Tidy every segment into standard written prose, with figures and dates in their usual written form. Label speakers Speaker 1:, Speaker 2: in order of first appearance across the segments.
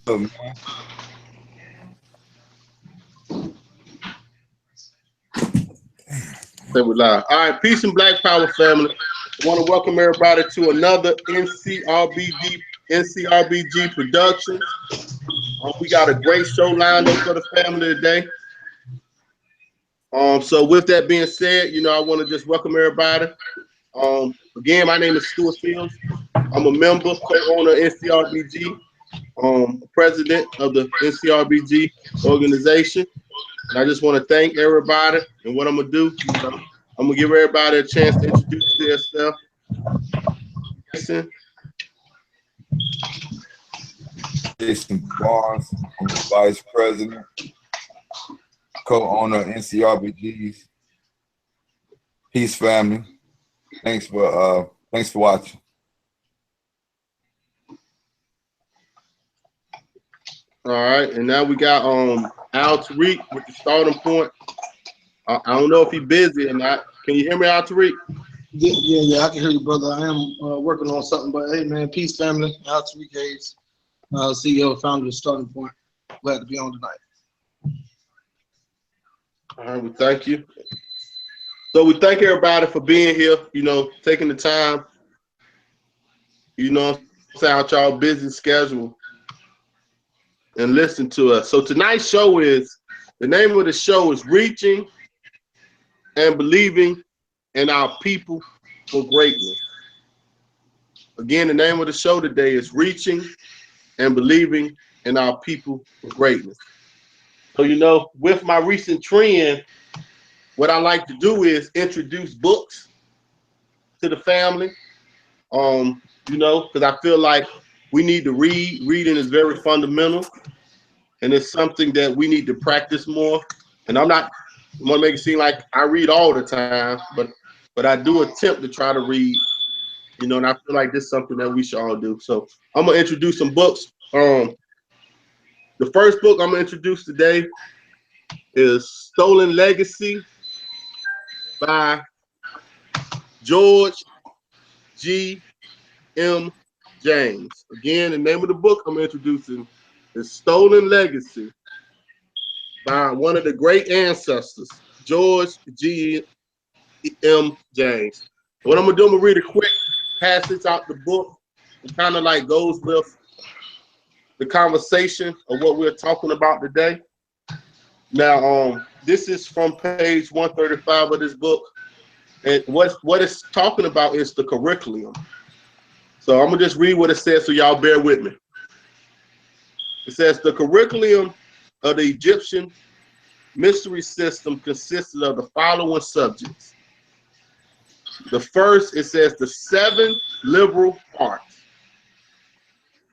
Speaker 1: Um,
Speaker 2: Say we live. All right, peace and black power family. I want to welcome everybody to another NCRBG production. We got a great show lined up for the family today. So with that being said, I want to just welcome everybody. Again, my name is Stuart Fields. I'm a member, co-owner of NCRBG, president of the NCRBG organization. And I just want to thank everybody. And what I'm gonna do, I'm gonna give everybody a chance to introduce themselves.
Speaker 1: Jason Barnes, I'm the vice president, co-owner of NCRBG's. Peace, family. Thanks for watching.
Speaker 2: All right, and now we got Al Tariq with the starting point. I don't know if he's busy or not. Can you hear me, Al Tariq?
Speaker 3: Yeah, I can hear you, brother. I am working on something, but hey, man, peace, family. Al Tariq Hayes, CEO, founder of Starting Point. Glad to be on tonight.
Speaker 2: All right, well, thank you. So we thank everybody for being here, taking the time, out y'all busy schedule and listen to us. So tonight's show the name of the show is Reaching and Believing in Our People for Greatness. Again, the name of the show today is Reaching and Believing in Our People for Greatness. So, with my recent trend, what I like to do is introduce books to the family, because I feel like we need to read. Reading is very fundamental, and it's something that we need to practice more. And I want to make it seem like I read all the time, but I do attempt to try to read, and I feel like this is something that we should all do. So I'm going to introduce some books. The first book I'm going to introduce today is Stolen Legacy by George G. M. James. Again, the name of the book I'm introducing is Stolen Legacy by one of the great ancestors, George G. M. James. What I'm gonna do, I'm gonna read a quick passage out the book. It kind of like goes with the conversation of what we're talking about today. Now, this is from page 135 of this book, and what it's talking about is the curriculum. So I'm gonna just read what it says, so y'all bear with me. It says the curriculum of the Egyptian mystery system consisted of the following subjects. The first, it says the 7 liberal arts,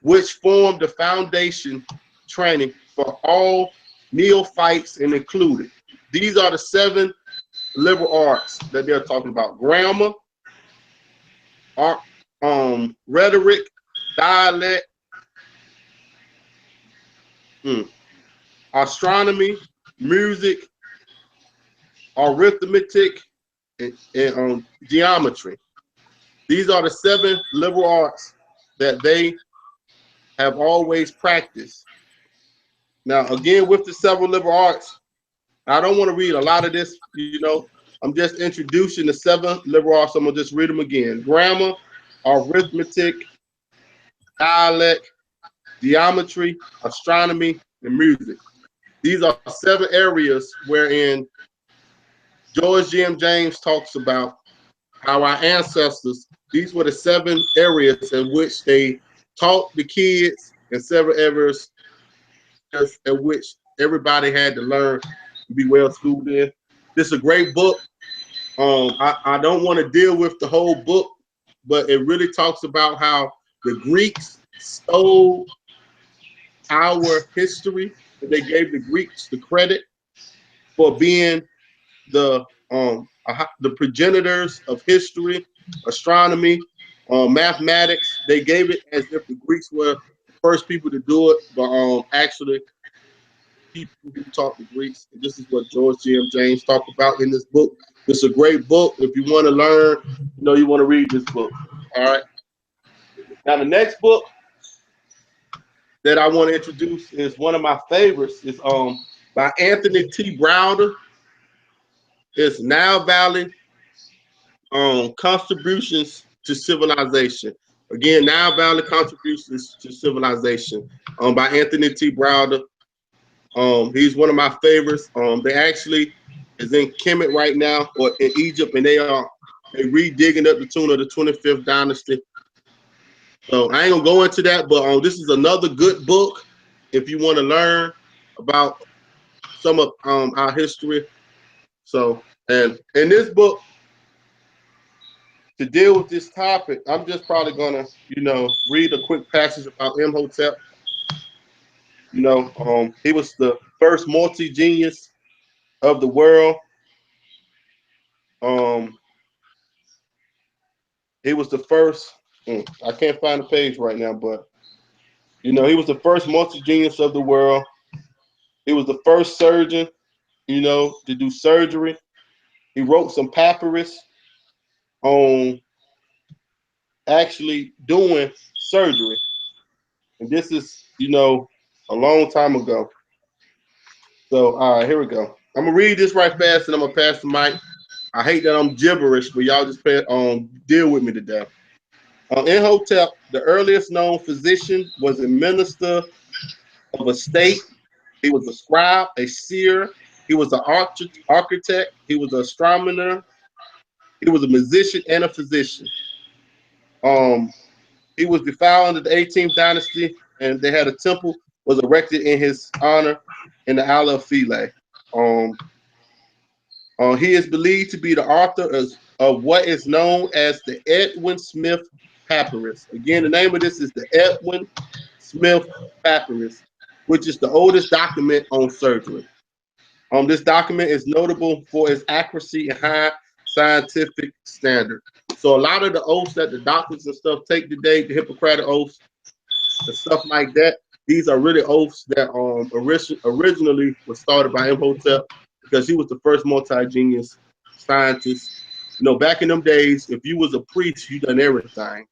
Speaker 2: which form the foundation training for all neophytes and included. These are the 7 liberal arts that they're talking about: grammar, art, rhetoric, dialect, astronomy, music, arithmetic, and geometry. These are the 7 liberal arts that they have always practiced. Now, again, with the several liberal arts, I don't want to read a lot of this, I'm just introducing the 7 liberal arts. I'm going to just read them again: grammar, arithmetic, dialect, geometry, astronomy, and music. These are 7 areas wherein George G. M. James talks about how our ancestors, these were the 7 areas in which they taught the kids, and several areas in which everybody had to learn to be well schooled in. This is a great book. I don't want to deal with the whole book, but it really talks about how the Greeks stole our history. They gave the Greeks the credit for being the progenitors of history, astronomy, mathematics. They gave it as if the Greeks were the first people to do it, but actually people who taught the Greeks. And this is what George G. M. James talked about in this book. It's a great book. If you want to learn, you want to read this book. All right. Now the next book that I want to introduce is one of my favorites. It's by Anthony T. Browder. It's Nile Valley Contributions to Civilization. Again, Nile Valley Contributions to Civilization by Anthony T. Browder. He's one of my favorites. They actually is in Kemet right now, or in Egypt, and they re-digging up the tomb of the 25th dynasty. So I ain't gonna go into that, but this is another good book if you want to learn about some of our history. So, and in this book, to deal with this topic, I'm just probably gonna, read a quick passage about Imhotep. He was the first multi-genius of the world. He was the first. I can't find the page right now, but he was the first multi-genius of the world. He was the first surgeon, to do surgery. He wrote some papyrus on actually doing surgery. And this is, a long time ago. So, all right, here we go. I'm going to read this right fast and I'm going to pass the mic. I hate that I'm gibberish, but y'all just deal with me today. Imhotep, the earliest known physician, was a minister of a state. He was a scribe, a seer. He was an architect. He was an astronomer. He was a musician and a physician. He was defiled under the 18th dynasty, and they had a temple was erected in his honor in the Isle of Philae. He is believed to be the author of what is known as the Edwin Smith Papyrus. Again, the name of this is the Edwin Smith Papyrus, which is the oldest document on surgery. This document is notable for its accuracy and high scientific standard. So a lot of the oaths that the doctors and stuff take today, the Hippocratic oaths and stuff like that, these are really oaths that originally was started by Imhotep, because he was the first multi-genius scientist. Back in them days, if you was a priest, you done everything.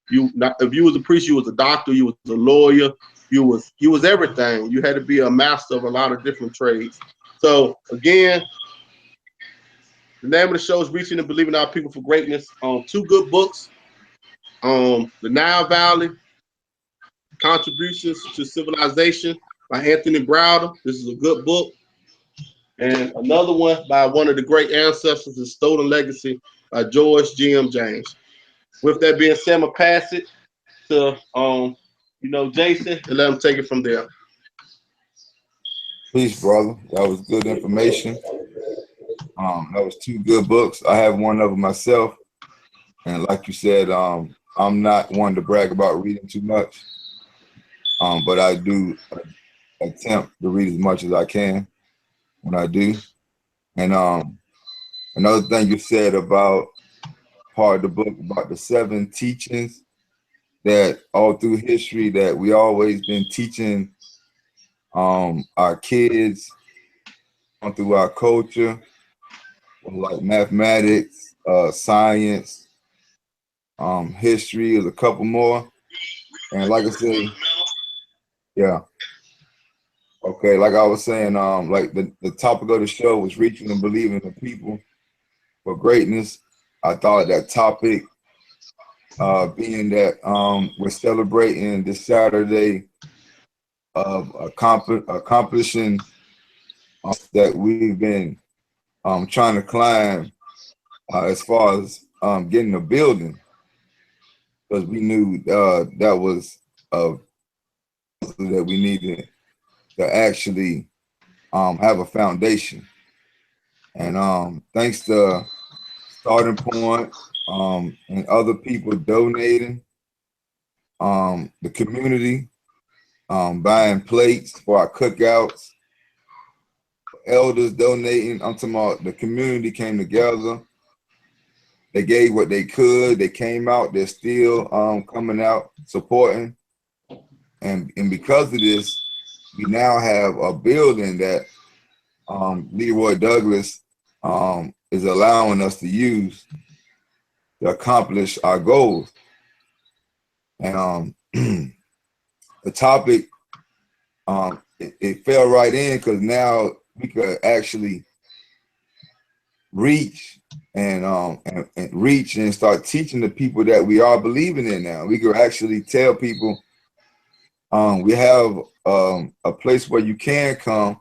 Speaker 2: If you was a priest, you was a doctor, you was a lawyer, you was everything. You had to be a master of a lot of different trades. So again, the name of the show is Reaching and Believing Our People for Greatness. Two good books. The Nile Valley Contributions to Civilization by Anthony Browder. This is a good book. And another one by one of the great ancestors, The Stolen Legacy by George G.M. James. With that being said, I'm gonna pass it to Jason and let him take it from there.
Speaker 1: Peace, brother. That was good information. That was two good books. I have one of them myself, and like you said, I'm not one to brag about reading too much, but I do attempt to read as much as I can when I do. And another thing you said about part of the book about the 7 teachings that all through history that we always been teaching our kids through our culture, like mathematics, science, history is a couple more. And like I said, yeah. Okay, like I was saying, like the topic of the show was reaching and believing the people for greatness. I thought that topic, being that we're celebrating this Saturday of accomplishing that we've been trying to climb as far as getting a building, because we knew that was that we needed to actually have a foundation. And thanks to Starting Point and other people donating, the community buying plates for our cookouts, elders donating. I'm talking about the community came together. They gave what they could. They came out. They're still coming out supporting. And because of this, we now have a building that Leroy Douglas is allowing us to use to accomplish our goals. And the topic, it fell right in because now we could actually reach and reach and start teaching the people that we are believing in now. We could actually tell people we have a place where you can come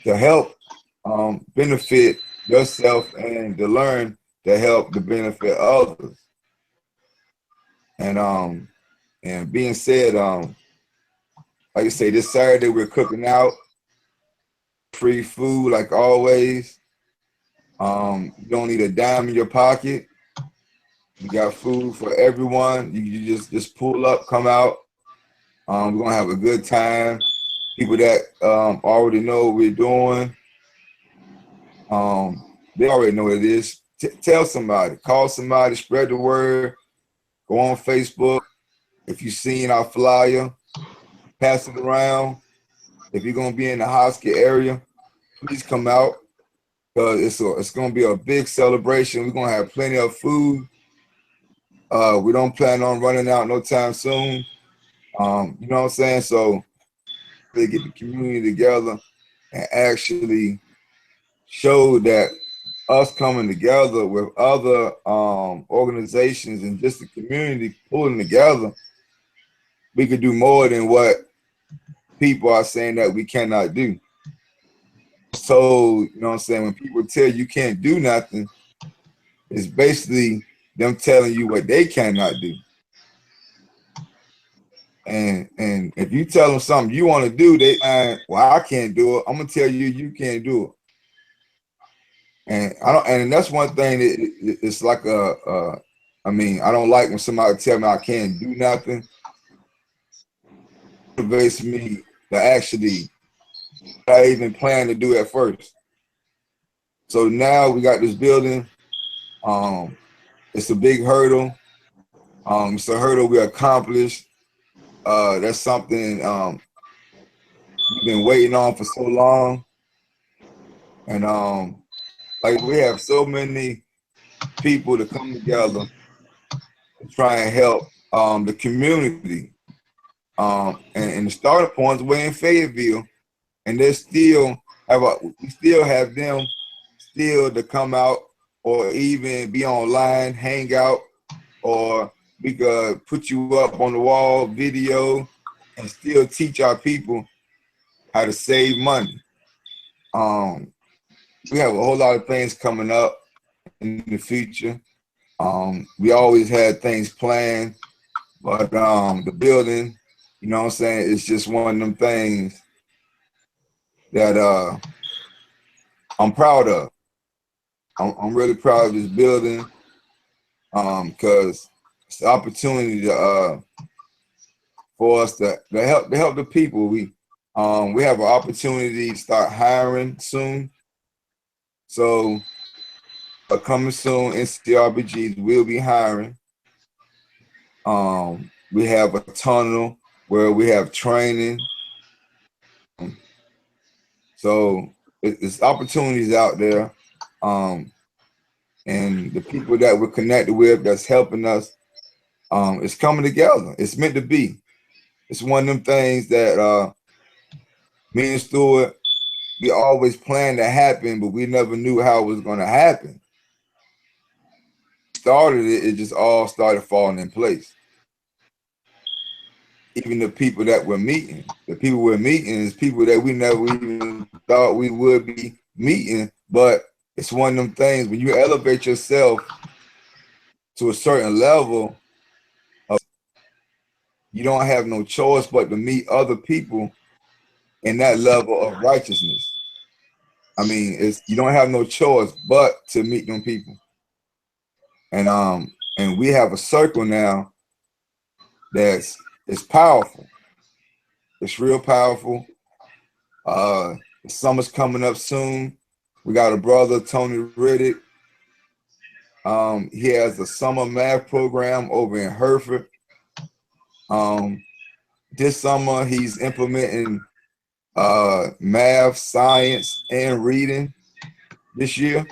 Speaker 1: to help benefit yourself and to learn to help to benefit others. And being said, like I say, this Saturday we're cooking out, free food like always. You don't need a dime in your pocket. You got food for everyone. You just pull up, come out. We're gonna have a good time. People that already know what we're doing, they already know what it is. Tell somebody, call somebody, spread the word. Go on Facebook. If you've seen our flyer, pass it around. If you're gonna be in the Hosket area, please come out because it's gonna be a big celebration. We're gonna have plenty of food. We don't plan on running out no time soon. You know what I'm saying? So they get the community together and actually show that us coming together with other organizations and just the community pulling together, we could do more than what people are saying that we cannot do. So, you know what I'm saying? When people tell you can't do nothing, it's basically them telling you what they cannot do. And if you tell them something you want to do, they well, I can't do it. I'm gonna tell you you can't do it. And and that's one thing that it's like I mean, I don't like when somebody tell me I can't do nothing. It motivates me to actually I even plan to do at first. So now we got this building. It's a big hurdle. It's a hurdle we accomplished. That's something we've been waiting on for so long. And like we have so many people to come together to try and help the community. And the starting points were in Fayetteville, and we still have them still to come out or even be online, hang out, or we could put you up on the wall video and still teach our people how to save money. We have a whole lot of things coming up in the future. We always had things planned, but the building, you know what I'm saying, it's just one of them things that I'm proud of. I'm really proud of this building because it's the opportunity to for us to help the people. We have an opportunity to start hiring soon. So coming soon, NCRBGs will be hiring. We have a tunnel where we have training. So it's opportunities out there. And the people that we're connected with that's helping us, it's coming together. It's meant to be. It's one of them things that me and Stuart, we always planned to happen, but we never knew how it was going to happen. It just all started falling in place. Even the people that we're meeting, is people that we never even thought we would be meeting. But it's one of them things when you elevate yourself to a certain level, you don't have no choice but to meet other people in that level of righteousness. I mean, you don't have no choice but to meet them people. And we have a circle now it's powerful. It's real powerful. The summer's coming up soon. We got a brother, Tony Riddick. He has a summer math program over in Hereford. This summer, he's implementing math, science, and reading this year.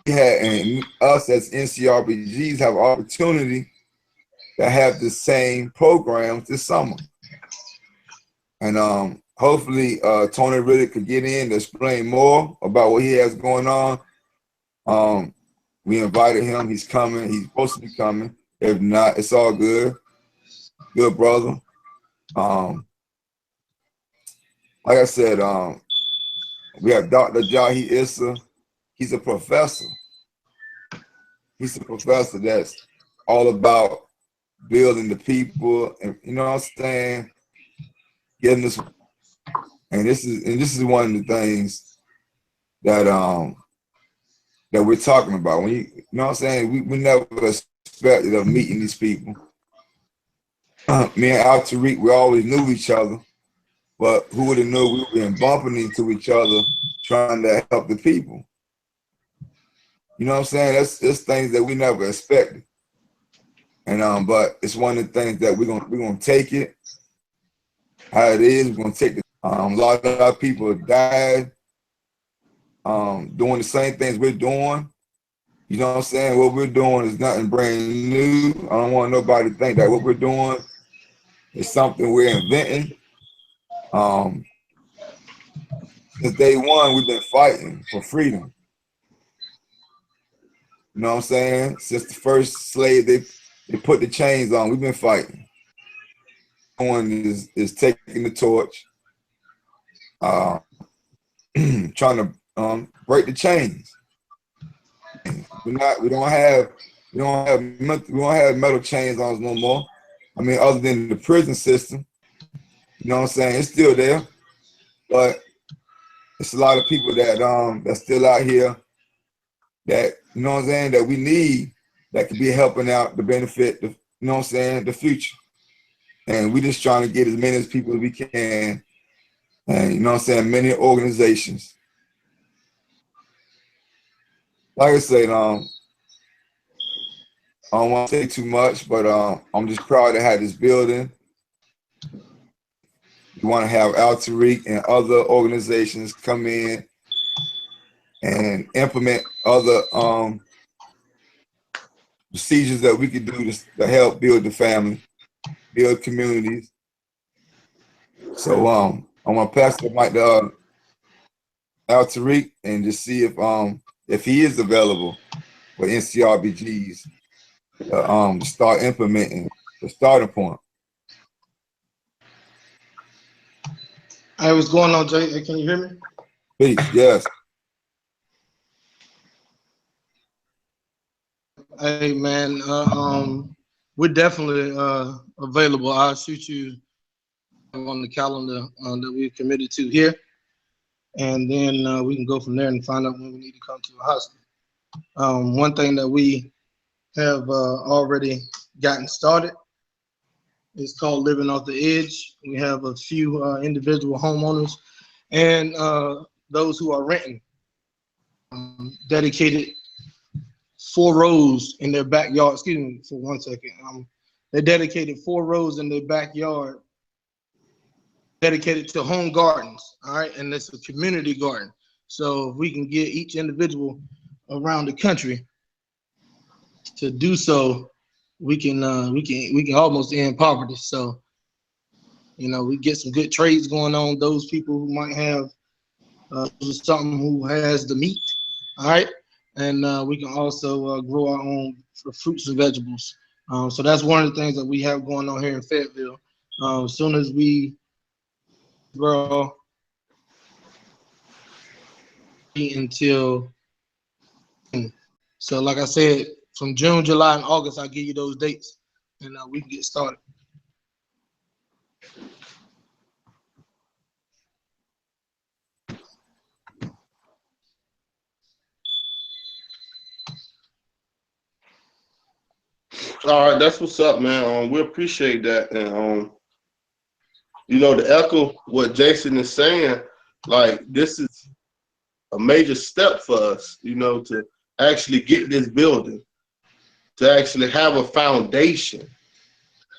Speaker 1: And us as NCRBGs have opportunity that have the same programs this summer. And hopefully Tony really could get in to explain more about what he has going on. We invited him. He's coming. He's supposed to be coming. If not, it's all good. Good brother. Like I said, we have Dr. Jahi Issa. He's a professor. He's a professor that's all about building the people, and you know what I'm saying, getting this. And this is one of the things that that we're talking about. When you know what I'm saying, we never expected of meeting these people. Me and Al Tariq, we always knew each other, but who would have knew we were bumping into each other trying to help the people? You know what I'm saying? That's things that we never expected. And but it's one of the things that we're gonna take it how it is. We're gonna take it. A lot of our people died doing the same things we're doing. You know what I'm saying? What we're doing is nothing brand new. I don't want nobody to think that what we're doing is something we're inventing. Since day one, we've been fighting for freedom. You know what I'm saying? Since the first slave, they put the chains on. We've been fighting. One is taking the torch, trying to break the chains. We don't have metal chains on us no more. I mean, other than the prison system. You know what I'm saying? It's still there, but it's a lot of people that that's still out here that, you know what I'm saying, that we need, that could be helping out to benefit the, you know what I'm saying, the future. And we just trying to get as many people as we can. And you know what I'm saying, many organizations. Like I said, I don't want to say too much, but I'm just proud to have this building. We want to have Al Tariq and other organizations come in and implement other procedures that we could do to help build the family, build communities. So I want to pass the mic to Al Tariq and just see if he is available for NCRBGs to start implementing the starting point.
Speaker 3: Hey, what's going on, Jay? Hey, can you hear me?
Speaker 1: Peace, yes.
Speaker 3: Hey, man, we're definitely available. I'll shoot you on the calendar that we're committed to here, and then we can go from there and find out when we need to come to the hospital. One thing that we have already gotten started is called Living Off the Edge. We have a few individual homeowners and those who are renting dedicated 4 rows in their backyard. Excuse me for 1 second. They dedicated 4 rows in their backyard dedicated to home gardens, all right? And it's a community garden. So if we can get each individual around the country to do so, we can almost end poverty. So, you know, we get some good trades going on. Those people who might have something who has the meat, all right, and we can also grow our own fruits and vegetables. So that's one of the things that we have going on here in Fayetteville. As soon as we grow until, so like I said, from June, July, and August, I'll give you those dates, and we can get started.
Speaker 2: All right, that's what's up, man. We appreciate that, and you know, to echo what Jason is saying, like, this is a major step for us, you know, to actually get this building, to actually have a foundation,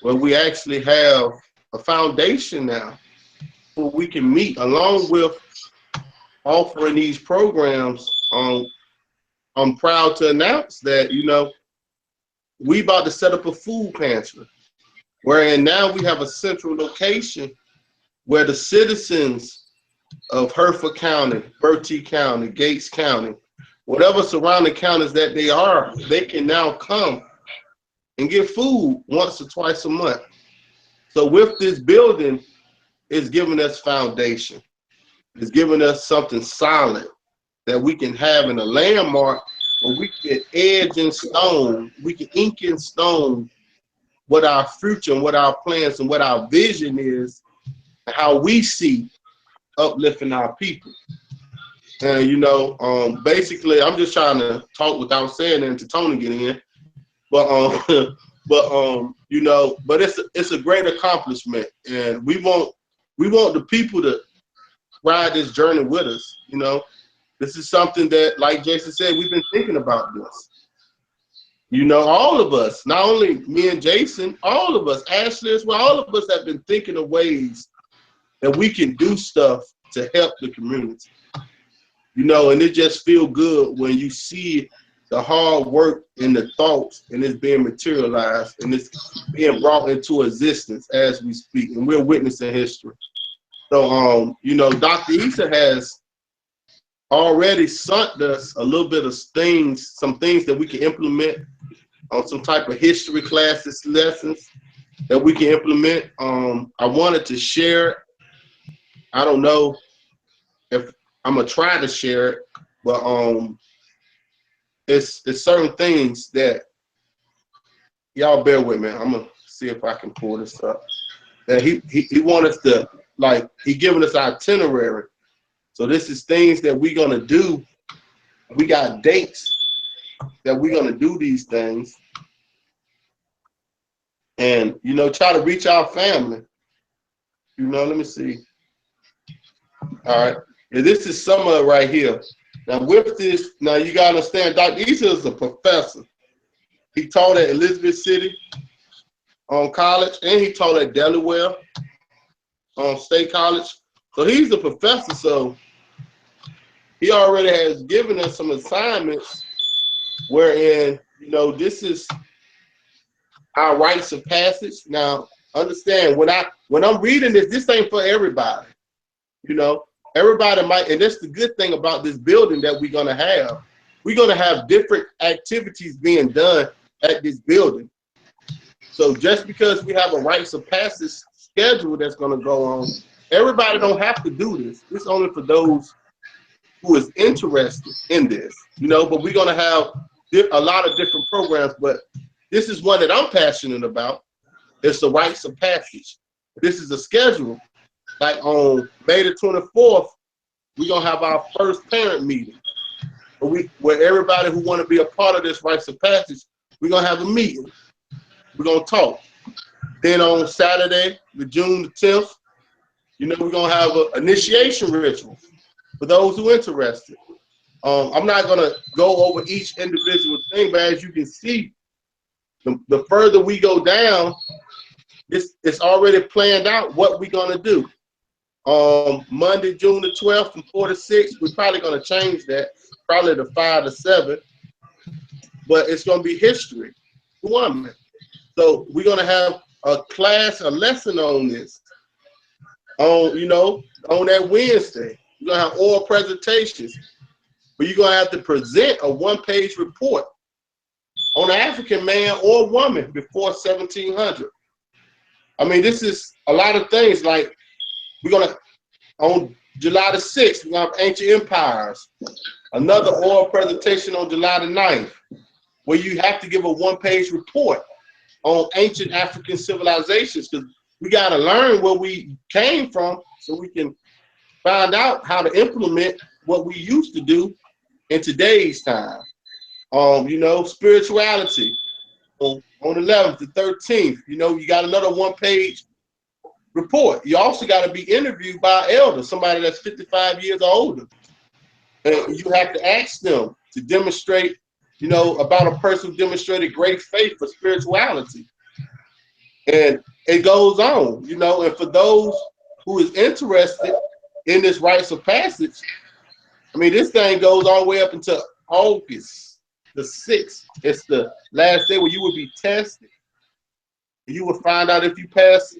Speaker 2: where we actually have a foundation now where we can meet, along with offering these programs. I'm proud to announce that, you know, we about to set up a food pantry, wherein now we have a central location where the citizens of Hereford County, Bertie County, Gates County, whatever surrounding counties that they are, they can now come and get food once or twice a month. So with this building, it's giving us foundation. It's giving us something solid that we can have in a landmark where we can edge in stone, we can ink in stone what our future and what our plans and what our vision is, and how we see uplifting our people. And you know, basically, I'm just trying to talk without saying it to Tony get in, but you know, but it's a great accomplishment, and we want the people to ride this journey with us. You know, this is something that, like Jason said, we've been thinking about this. You know, all of us, not only me and Jason, all of us, Ashley as well, all of us have been thinking of ways that we can do stuff to help the community. You know, and it just feels good when you see the hard work and the thoughts, and it's being materialized, and it's being brought into existence as we speak, and we're witnessing history. So, you know, Dr. Issa has already sent us a little bit of things, some things that we can implement on some type of history classes, lessons that we can implement. I wanted to share. I don't know if I'm gonna try to share it, but it's certain things that y'all bear with me. I'm gonna see if I can pull this up. That he want us to, like, he giving us itinerary. So this is things that we're gonna do. We got dates that we're gonna do these things, and you know, try to reach our family. You know, let me see. All right, and this is some of it right here. Now with this, now you gotta understand, Dr. Issa is a professor. He taught at Elizabeth City College, and he taught at Delaware State College. So he's a professor, so he already has given us some assignments wherein, you know, this is our rites of passage. Now, understand, when I'm reading this ain't for everybody. You know, everybody might, and that's the good thing about this building that we're gonna have. We're gonna have different activities being done at this building. So just because we have a rites of passage schedule that's gonna go on, everybody don't have to do this. It's only for those who is interested in this, you know, but we're gonna have a lot of different programs, but this is one that I'm passionate about. It's the rites of passage. This is a schedule. Like on May the 24th, we're gonna have our first parent meeting. Where everybody who wanna be a part of this rites of passage, we're gonna have a meeting. We're gonna talk. Then on Saturday, June the 10th, you know, we're gonna have an initiation ritual for those who are interested. I'm not gonna go over each individual thing, but as you can see, the further we go down, it's already planned out what we're gonna do. Monday, June the 12th from 4 to 6, we're probably gonna change that, probably to 5 to 7, but it's gonna be history, woman. So we're gonna have a class, a lesson on this, you know, on that Wednesday. You're gonna have oral presentations, but you're gonna have to present a one-page report on an African man or woman before 1700. I mean, this is a lot of things. Like, we're gonna, on July the 6th, we're gonna have ancient empires. Another oral presentation on July the 9th, where you have to give a one-page report on ancient African civilizations, because we gotta learn where we came from so we can find out how to implement what we used to do in today's time. You know, spirituality on 11th to 13th, you know, you got another one-page report. You also got to be interviewed by an elder, somebody that's 55 years or older. And you have to ask them to demonstrate, you know, about a person who demonstrated great faith for spirituality. And it goes on, you know, and for those who is interested in this rites of passage, I mean, this thing goes all the way up until August the 6th. It's the last day where you will be tested. You will find out if you pass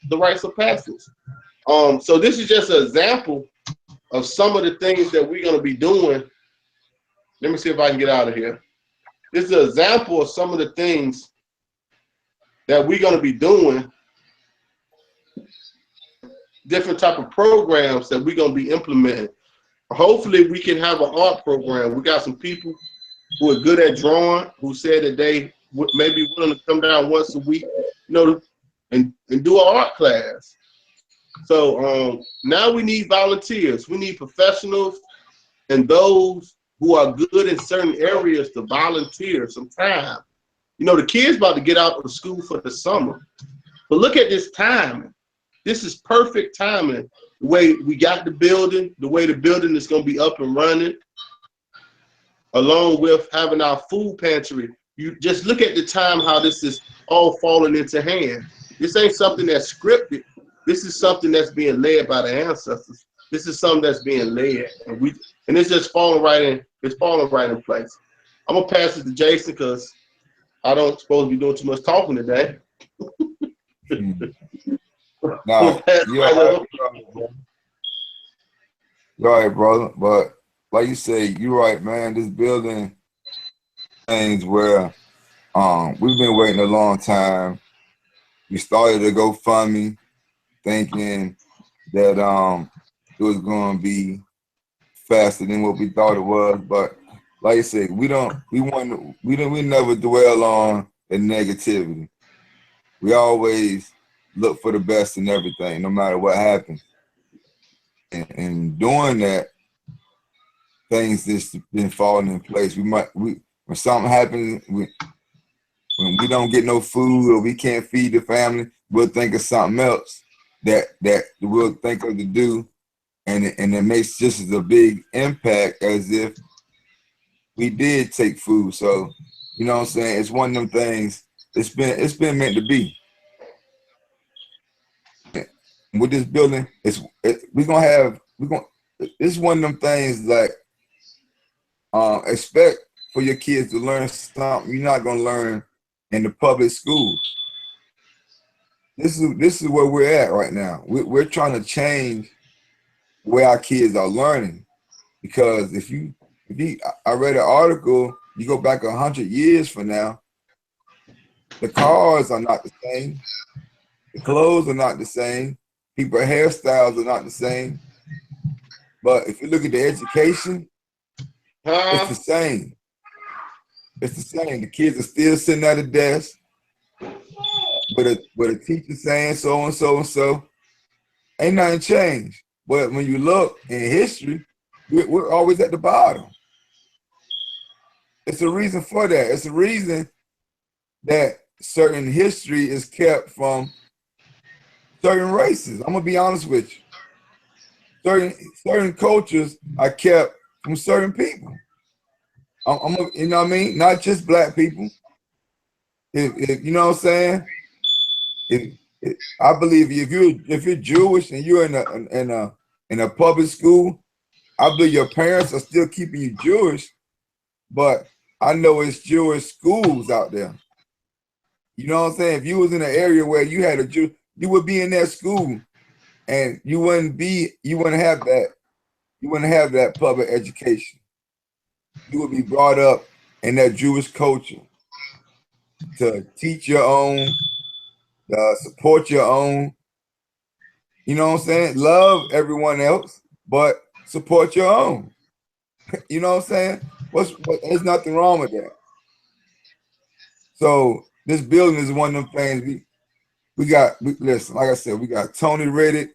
Speaker 2: the rites of passage. So this is just an example of some of the things that we're going to be doing. Let me see if I can get out of here. This is an example of some of the things that we're going to be doing, different type of programs that we're going to be implementing. Hopefully we can have an art program. We got some people who are good at drawing, who said that they may be willing to come down once a week, and do an art class. So now we need volunteers. We need professionals and those who are good in certain areas to volunteer some time. The kids about to get out of school for the summer. But look at this timing. This is perfect timing. The way we got the building, the way the building is going to be up and running, along with having our food pantry. You just look at the time, how this is all falling into hand. This ain't something that's scripted. This is something that's being led by the ancestors. This is something that's being led, and it's just falling right in. It's falling right in place. I'm gonna pass it to Jason because I don't supposed to be doing too much talking today.
Speaker 1: Now, you're right, brother. But like you say, you're right, man. This building things where we've been waiting a long time. We started a GoFundMe thinking that it was going to be faster than what we thought it was. But like I said, we never dwell on the negativity. We always look for the best in everything, no matter what happens. And doing that, things just been falling in place. When something happens, when we don't get no food or we can't feed the family, we'll think of something else that we'll think of to do, and it makes just as a big impact as if we did take food. So, you know what I'm saying? It's one of them things. It's been meant to be. With this building, it's one of them things like expect for your kids to learn something you're not gonna learn in the public schools. This is where we're at right now. We're trying to change where our kids are learning, because I read an article. You go back 100 years from now, the cars are not the same, the clothes are not the same, people's hairstyles are not the same. But if you look at the education, it's the same. It's the same. The kids are still sitting at a desk with a teacher saying so and so and so. Ain't nothing changed. But when you look in history, we're always at the bottom. It's a reason for that. It's a reason that certain history is kept from certain races. I'm gonna be honest with you. Certain cultures are kept from certain people. You know what I mean? Not just black people. If you know what I'm saying? I believe if you're Jewish and you're in a public school, I believe your parents are still keeping you Jewish, but I know it's Jewish schools out there. You know what I'm saying? If you was in an area where you had a Jew, you would be in that school, and you wouldn't have that public education. You would be brought up in that Jewish culture to teach your own, support your own. You know what I'm saying? Love everyone else, but support your own. You know what I'm saying? There's nothing wrong with that. So this building is one of them things. Listen, like I said, we got Tony Riddick.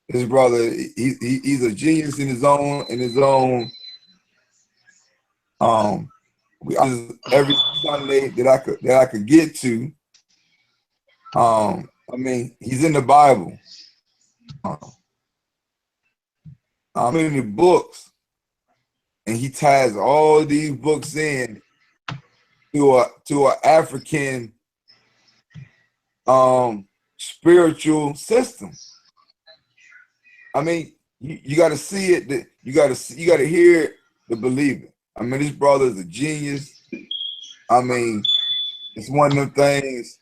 Speaker 1: His brother, he's a genius in his own. Every Sunday that I could get to. I mean, he's in the Bible. How many books, and he ties all these books in to an African spiritual system. I mean, you got to see it. You got to hear it to believe it. I mean, this brother is a genius. I mean, it's one of them things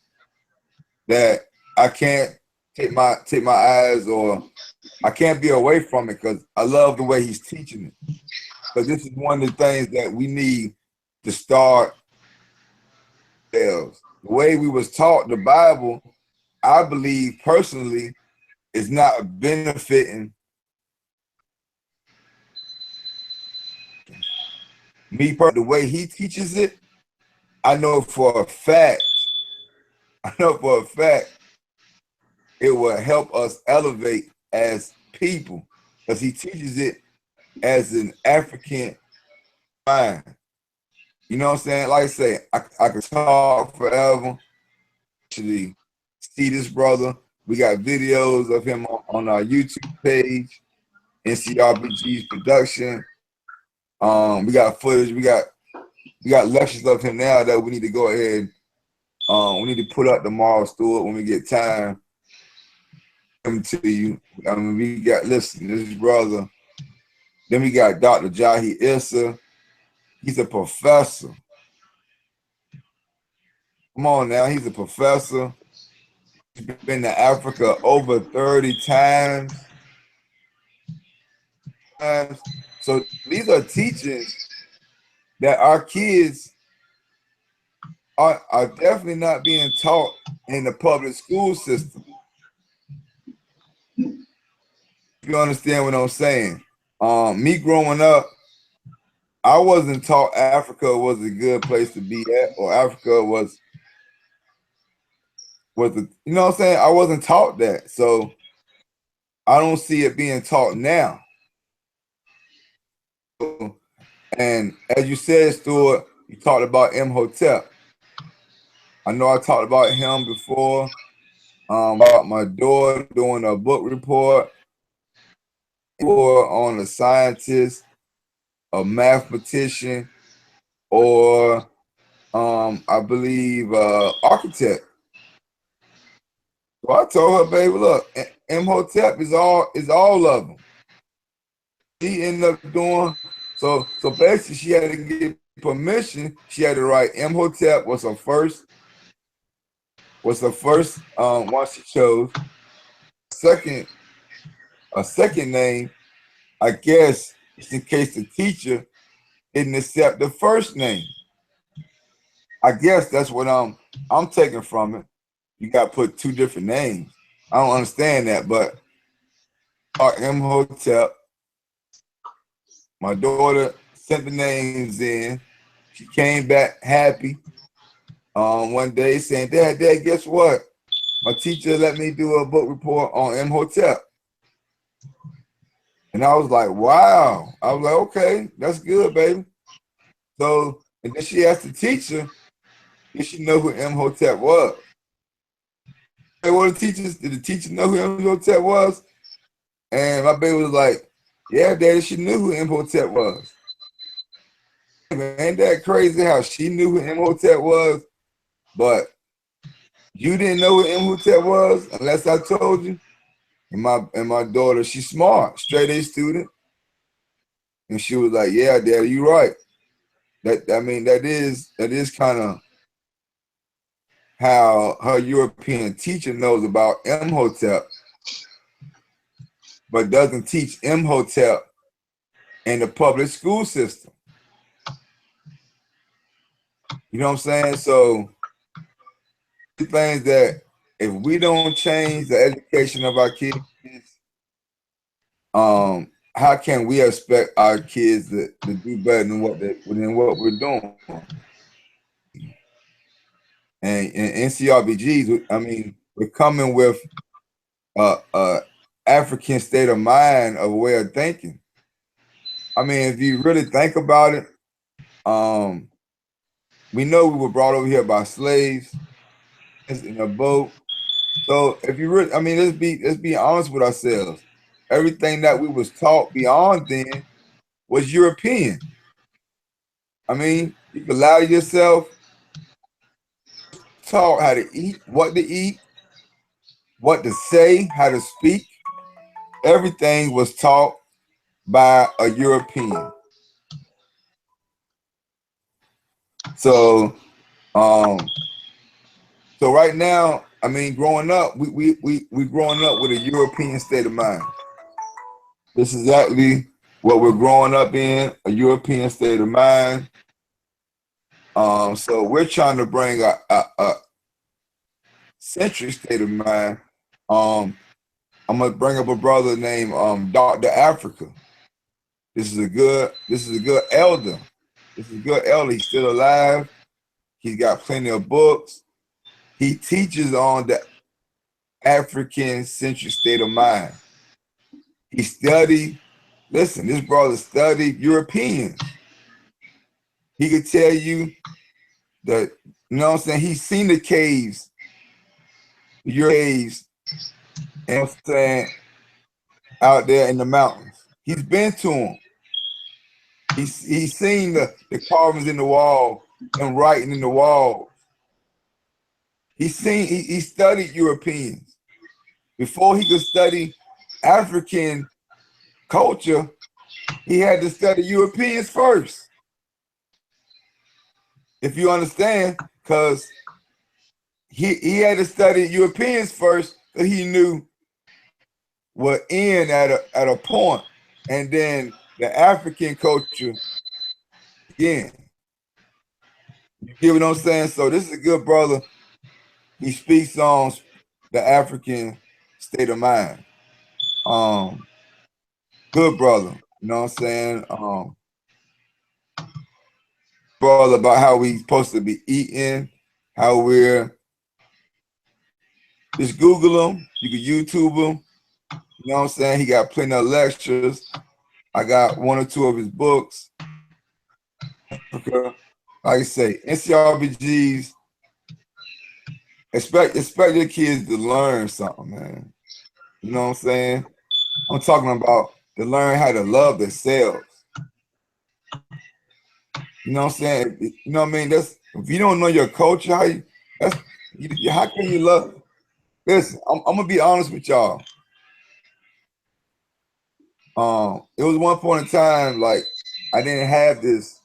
Speaker 1: that I can't take my eyes, or I can't be away from it, because I love the way he's teaching it. Because this is one of the things that we need to start ourselves. The way we was taught the Bible, I believe personally, is not benefiting me. The way he teaches it, I know for a fact, it will help us elevate as people, because he teaches it as an African mind. You know what I'm saying? Like I say, I could talk forever. Actually, see this brother. We got videos of him on our YouTube page, NCRBG's production. We got footage. We got lectures of him now that we need to go ahead. We need to put up tomorrow, Stuart, when we get time. Come to you. I mean, we got, listen, this brother. Then we got Dr. Jahi Issa. He's a professor. Come on now, he's a professor. He's been to Africa over 30 times. So these are teachings that our kids are definitely not being taught in the public school system. You understand what I'm saying? Me growing up, I wasn't taught Africa was a good place to be at, or Africa was the, you know what I'm saying? I wasn't taught that. So I don't see it being taught now. And as you said, Stuart, you talked about Imhotep. I know I talked about him before, about my daughter doing a book report on a scientist, a mathematician, or I believe architect. So I told her, baby, look, Imhotep is all of them. She ended up doing so basically she had to get permission. She had to write Imhotep was her first one she chose. A second name, I guess, just in case the teacher didn't accept the first name. I guess that's what I'm taking from it. You got to put two different names. I don't understand that, but Imhotep. My daughter sent the names in. She came back happy one day saying, Dad, guess what? My teacher let me do a book report on Imhotep. And I was like, wow. I was like, okay, that's good, baby. So, and then she asked the teacher if she know who Imhotep was. And did the teacher know who Imhotep was? And my baby was like, yeah, Daddy, she knew who Imhotep was. Ain't that crazy how she knew who Imhotep was, but you didn't know who Imhotep was unless I told you? And my daughter, she's smart, straight A student. And she was like, yeah, Daddy, you're right. That is kind of how her European teacher knows about Imhotep, but doesn't teach Imhotep in the public school system. You know what I'm saying? So the things that if we don't change the education of our kids, how can we expect our kids to do better than what we're doing? And NCRBGs, I mean, we're coming with African state of mind, of a way of thinking. I mean, if you really think about it, we know we were brought over here by slaves in a boat. So if you really, I mean, let's be honest with ourselves. Everything that we was taught beyond then was European. I mean, you can allow yourself taught how to eat, what to say, how to speak. everything was taught by a European. So, so right now, I mean, growing up, we growing up with a European state of mind. This is exactly what we're growing up in, a European state of mind. So we're trying to bring a century state of mind. I'm gonna bring up a brother named Dr. Africa. This is a good elder. This is a good elder. He's still alive. He's got plenty of books. He teaches on the African century state of mind. He studied, listen, this brother studied Europeans. He could tell you that, you know what I'm saying? He's seen the caves, your caves, you know what I'm saying, out there in the mountains. He's been to them. He's seen the carvings in the wall and writing in the walls. He studied Europeans. Before he could study African culture, he had to study Europeans first. If you understand, because he had to study Europeans first, because he knew what end at a point, and then the African culture again. You get what I'm saying? So this is a good brother. He speaks on the African state of mind. Good brother. You know what I'm saying? Brother about how we supposed to be eating, how we're just Google him. You can YouTube him. You know what I'm saying? He got plenty of lectures. I got 1 or 2 of his books. Okay. Like I say, NCRBGs, expect your kids to learn something, man. You know what I'm saying? I'm talking about to learn how to love themselves. You know what I'm saying? You know what I mean? That's, if you don't know your culture, how can you love? Listen, I'm gonna be honest with y'all. It was one point in time, like, I didn't have this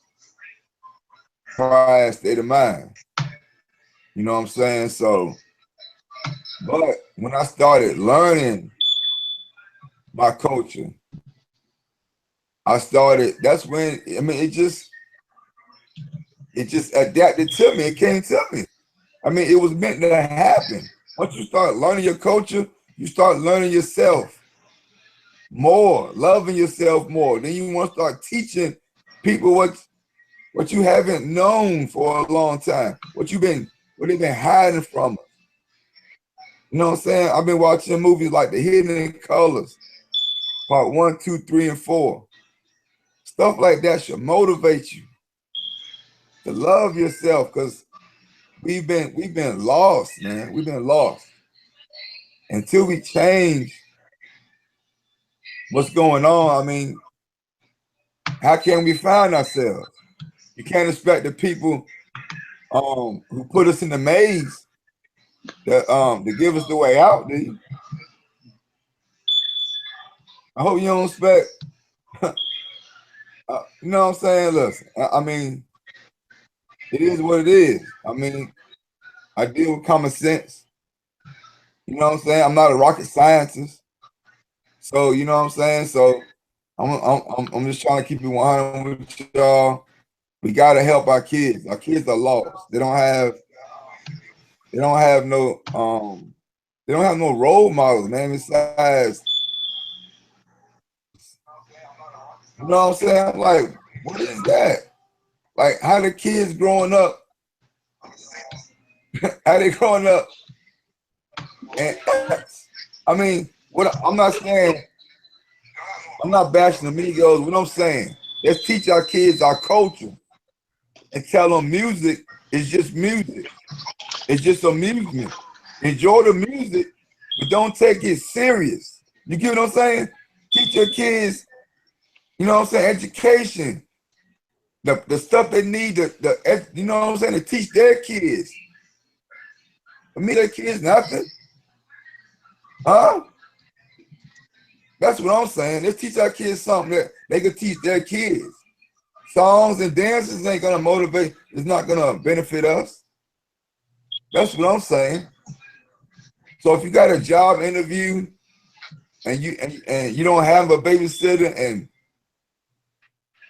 Speaker 1: prior state of mind. You know what I'm saying? So, but when I started learning my culture, that's when, I mean, it just adapted to me. It came to me. I mean, it was meant to happen. Once you start learning your culture, you start learning yourself more, loving yourself more. Then you want to start teaching people what you haven't known for a long time, what they've been hiding from us. You know what I'm saying? I've been watching movies like The Hidden Colors, part 1, 2, 3, and 4. Stuff like that should motivate you to love yourself, because we've been lost, man. We've been lost. Until we change what's going on, I mean, how can we find ourselves? You can't expect the people who put us in the maze to give us the way out, do you? I hope you don't expect, you know what I'm saying? Listen, I mean, it is what it is. I mean, I deal with common sense. You know what I'm saying? I'm not a rocket scientist. So, you know what I'm saying? So I'm just trying to keep it 100 with y'all. We gotta help our kids. Our kids are lost. They don't have no role models, man. Besides, you know what I'm saying? I'm like, what is that? Like, how the kids growing up? How they growing up? And I mean, I'm not saying, I'm not bashing the Migos. What I'm saying, let's teach our kids our culture and tell them music is just music. It's just amusement. Enjoy the music, but don't take it serious. You get what I'm saying? Teach your kids, you know what I'm saying, education. The stuff they need, you know what I'm saying, to teach their kids. For me, their kids nothing. Huh? That's what I'm saying. Let's teach our kids something that they could teach their kids. Songs and dances ain't gonna motivate. It's not gonna benefit us. That's what I'm saying. So if you got a job interview and you don't have a babysitter, and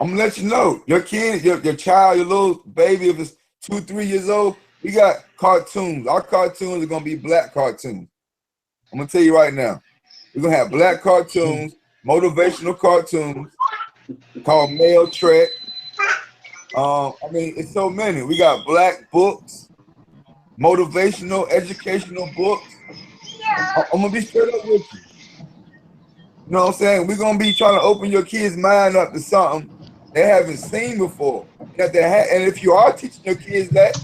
Speaker 1: I'm gonna let you know, your kid, your child, your little baby, if it's 2, 3 years old, we got cartoons. Our cartoons are gonna be black cartoons. I'm gonna tell you right now. We're gonna have black cartoons, motivational cartoons called Male Trek. I mean, it's so many. We got black books, motivational, educational books. I'm gonna be straight up with you. You know what I'm saying? We're gonna be trying to open your kids' mind up to something they haven't seen before. And if you are teaching your kids that,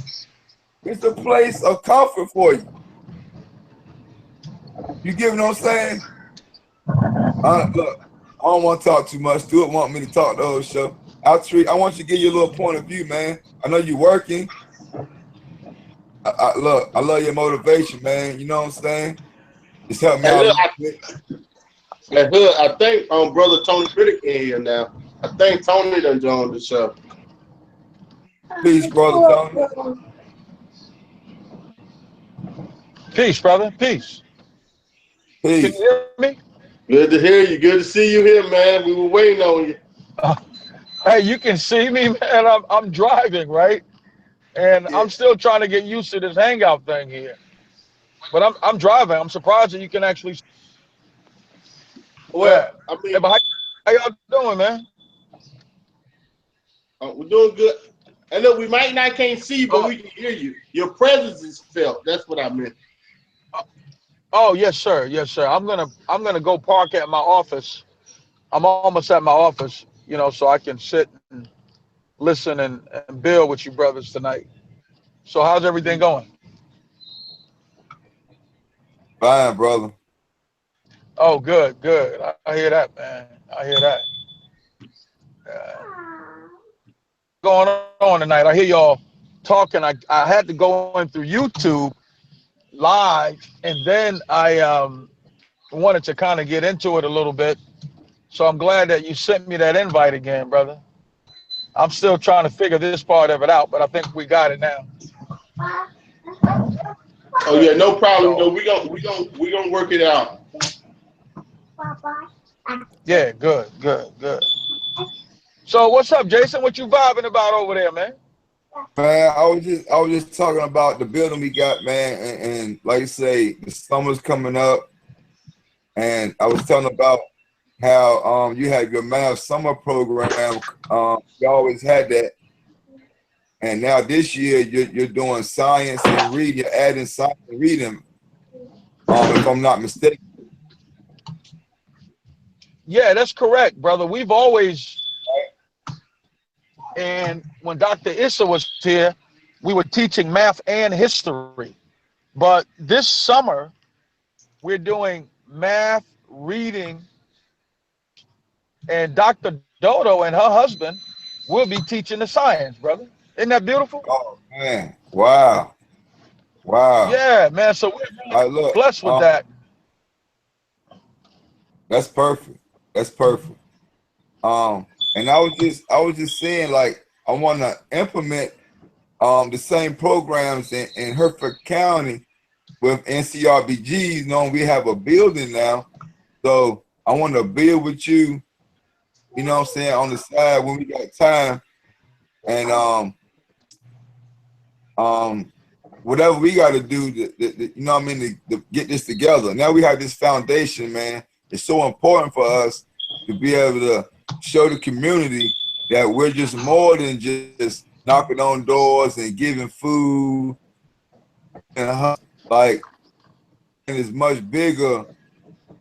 Speaker 1: it's a place of comfort for you. You get what I'm saying? Look, I don't want to talk too much. Stuart want me to talk the whole show. I want you to give you a little point of view, man. I know you're working. Look, I love your motivation, man. You know what I'm saying? Just help me out.
Speaker 2: I think brother Tony Riddick in here now. I think Tony done joined the show.
Speaker 1: Peace, brother Tony.
Speaker 4: Peace, brother. Peace.
Speaker 1: Peace.
Speaker 4: Can you hear me?
Speaker 2: Good to hear you. Good to see you here, man. We were waiting on you.
Speaker 4: Hey, you can see me, man. I'm driving, right? And
Speaker 2: Yeah.
Speaker 4: I'm still trying to get used to this hangout thing here. But I'm driving. I'm surprised that you can actually.
Speaker 2: Well, I mean,
Speaker 4: hey, but how y'all doing, man?
Speaker 2: we're doing good. And look, we might not can't see you, but we can hear you. Your presence is felt. That's what I meant.
Speaker 4: Oh, yes, sir. Yes, sir. I'm gonna go park at my office. I'm almost at my office, you know, so I can sit and listen and build with you brothers tonight. So how's everything going?
Speaker 1: Fine, brother.
Speaker 4: Oh, good, good. I hear that, man. I hear that. Going on tonight. I hear y'all talking. I had to go in through YouTube live, and then I wanted to kind of get into it a little bit. So I'm glad that you sent me that invite again, brother. I'm still trying to figure this part of it out, but I think we got it now.
Speaker 2: Oh yeah, no problem. No, we gonna work it out.
Speaker 4: Yeah, good, good, good. So what's up, Jason? What you vibing about over there, man?
Speaker 1: Man, I was just talking about the building we got, man, and like you say, the summer's coming up, and I was telling about how you had your math summer program. You always had that, and now this year you're doing science and reading. You're adding science and reading, if I'm not mistaken.
Speaker 4: Yeah, that's correct, brother. We've always, and when Dr. Issa was here, we were teaching math and history. But this summer, we're doing math, reading, and Dr. Dodo and her husband will be teaching the science, brother. Isn't that beautiful?
Speaker 1: Oh man, wow, wow.
Speaker 4: Yeah, man. So we're really
Speaker 1: Look,
Speaker 4: blessed with that.
Speaker 1: that's perfect. That's perfect. And I was just saying, like, I want to implement the same programs in Hertford County with NCRBGs, knowing we have a building now. So I want to build with you, you know what I'm saying, on the side when we got time. And whatever we got to do, you know what I mean, to get this together. Now we have this foundation, man. It's so important for us to be able to show the community that we're just more than just knocking on doors and giving food. And like, and it's much bigger,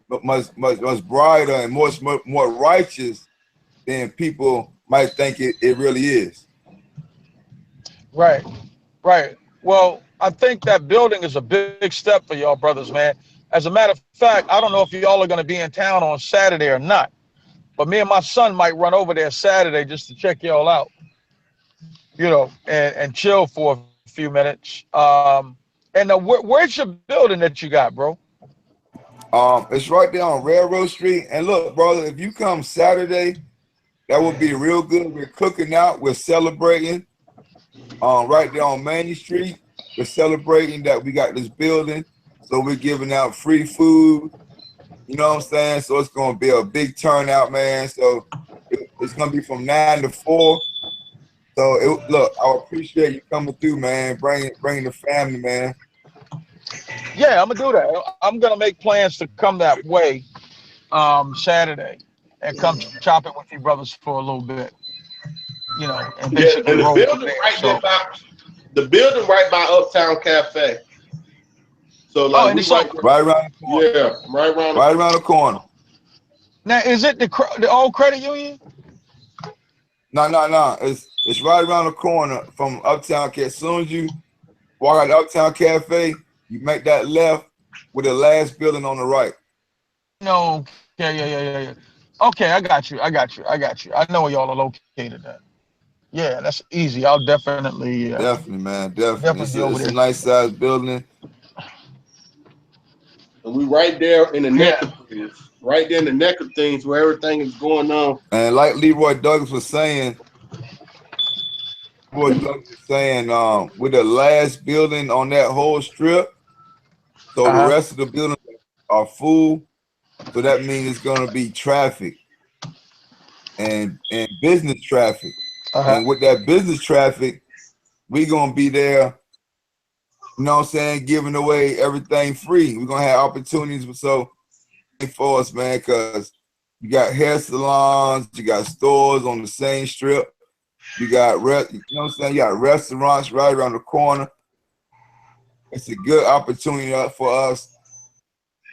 Speaker 1: but much brighter and more righteous than people might think it really is.
Speaker 4: Right, right. Well, I think that building is a big step for y'all brothers, man. As a matter of fact, I don't know if y'all are going to be in town on Saturday or not, but me and my son might run over there Saturday just to check y'all out, you know, and chill for a few minutes. And where's your building that you got, bro?
Speaker 1: It's right there on Railroad Street. And look, brother, if you come Saturday, that would be real good. We're cooking out. We're celebrating. Right there on Main Street. We're celebrating that we got this building. So we're giving out free food. You know what I'm saying? So it's going to be a big turnout, man. So it's going to be from 9 to 4. So look, I appreciate you coming through, man. Bring the family, man.
Speaker 4: Yeah, I'm gonna do that. I'm gonna make plans to come that way Saturday and come chop it with you brothers for a little bit. You know, and
Speaker 2: Yeah,
Speaker 4: basically
Speaker 2: and the
Speaker 4: roll from
Speaker 2: building
Speaker 4: there.
Speaker 2: right
Speaker 4: So,
Speaker 2: there by the building right by Uptown Cafe. So
Speaker 4: oh,
Speaker 2: like
Speaker 4: and
Speaker 2: we
Speaker 4: so
Speaker 1: Right around the corner.
Speaker 2: yeah, right around
Speaker 1: Right around the corner.
Speaker 4: now is it the old credit union?
Speaker 1: No. It's right around the corner from Uptown Cafe. As soon as you walk out the Uptown Cafe, you make that left with the last building on the right.
Speaker 4: No, yeah. Okay, I got you. I know where y'all are located at. Yeah, that's easy. I'll definitely
Speaker 1: Definitely, man. Definitely.
Speaker 4: be over
Speaker 1: It's a
Speaker 4: there.
Speaker 1: nice sized building.
Speaker 2: and we right there in the neck
Speaker 4: Yeah.
Speaker 2: of things. Right there in the neck of things where everything is going on.
Speaker 1: And like Leroy Douglas was saying, we're the last building on that whole strip. So the
Speaker 4: Uh-huh.
Speaker 1: rest of the buildings are full. So that means it's gonna be traffic and business traffic.
Speaker 4: Uh-huh.
Speaker 1: And with that business traffic, we gonna be there, you know what I'm saying, giving away everything free. We're gonna have opportunities for us, man, because you got hair salons, you got stores on the same strip, you got you know what I'm saying, you got restaurants right around the corner. It's a good opportunity for us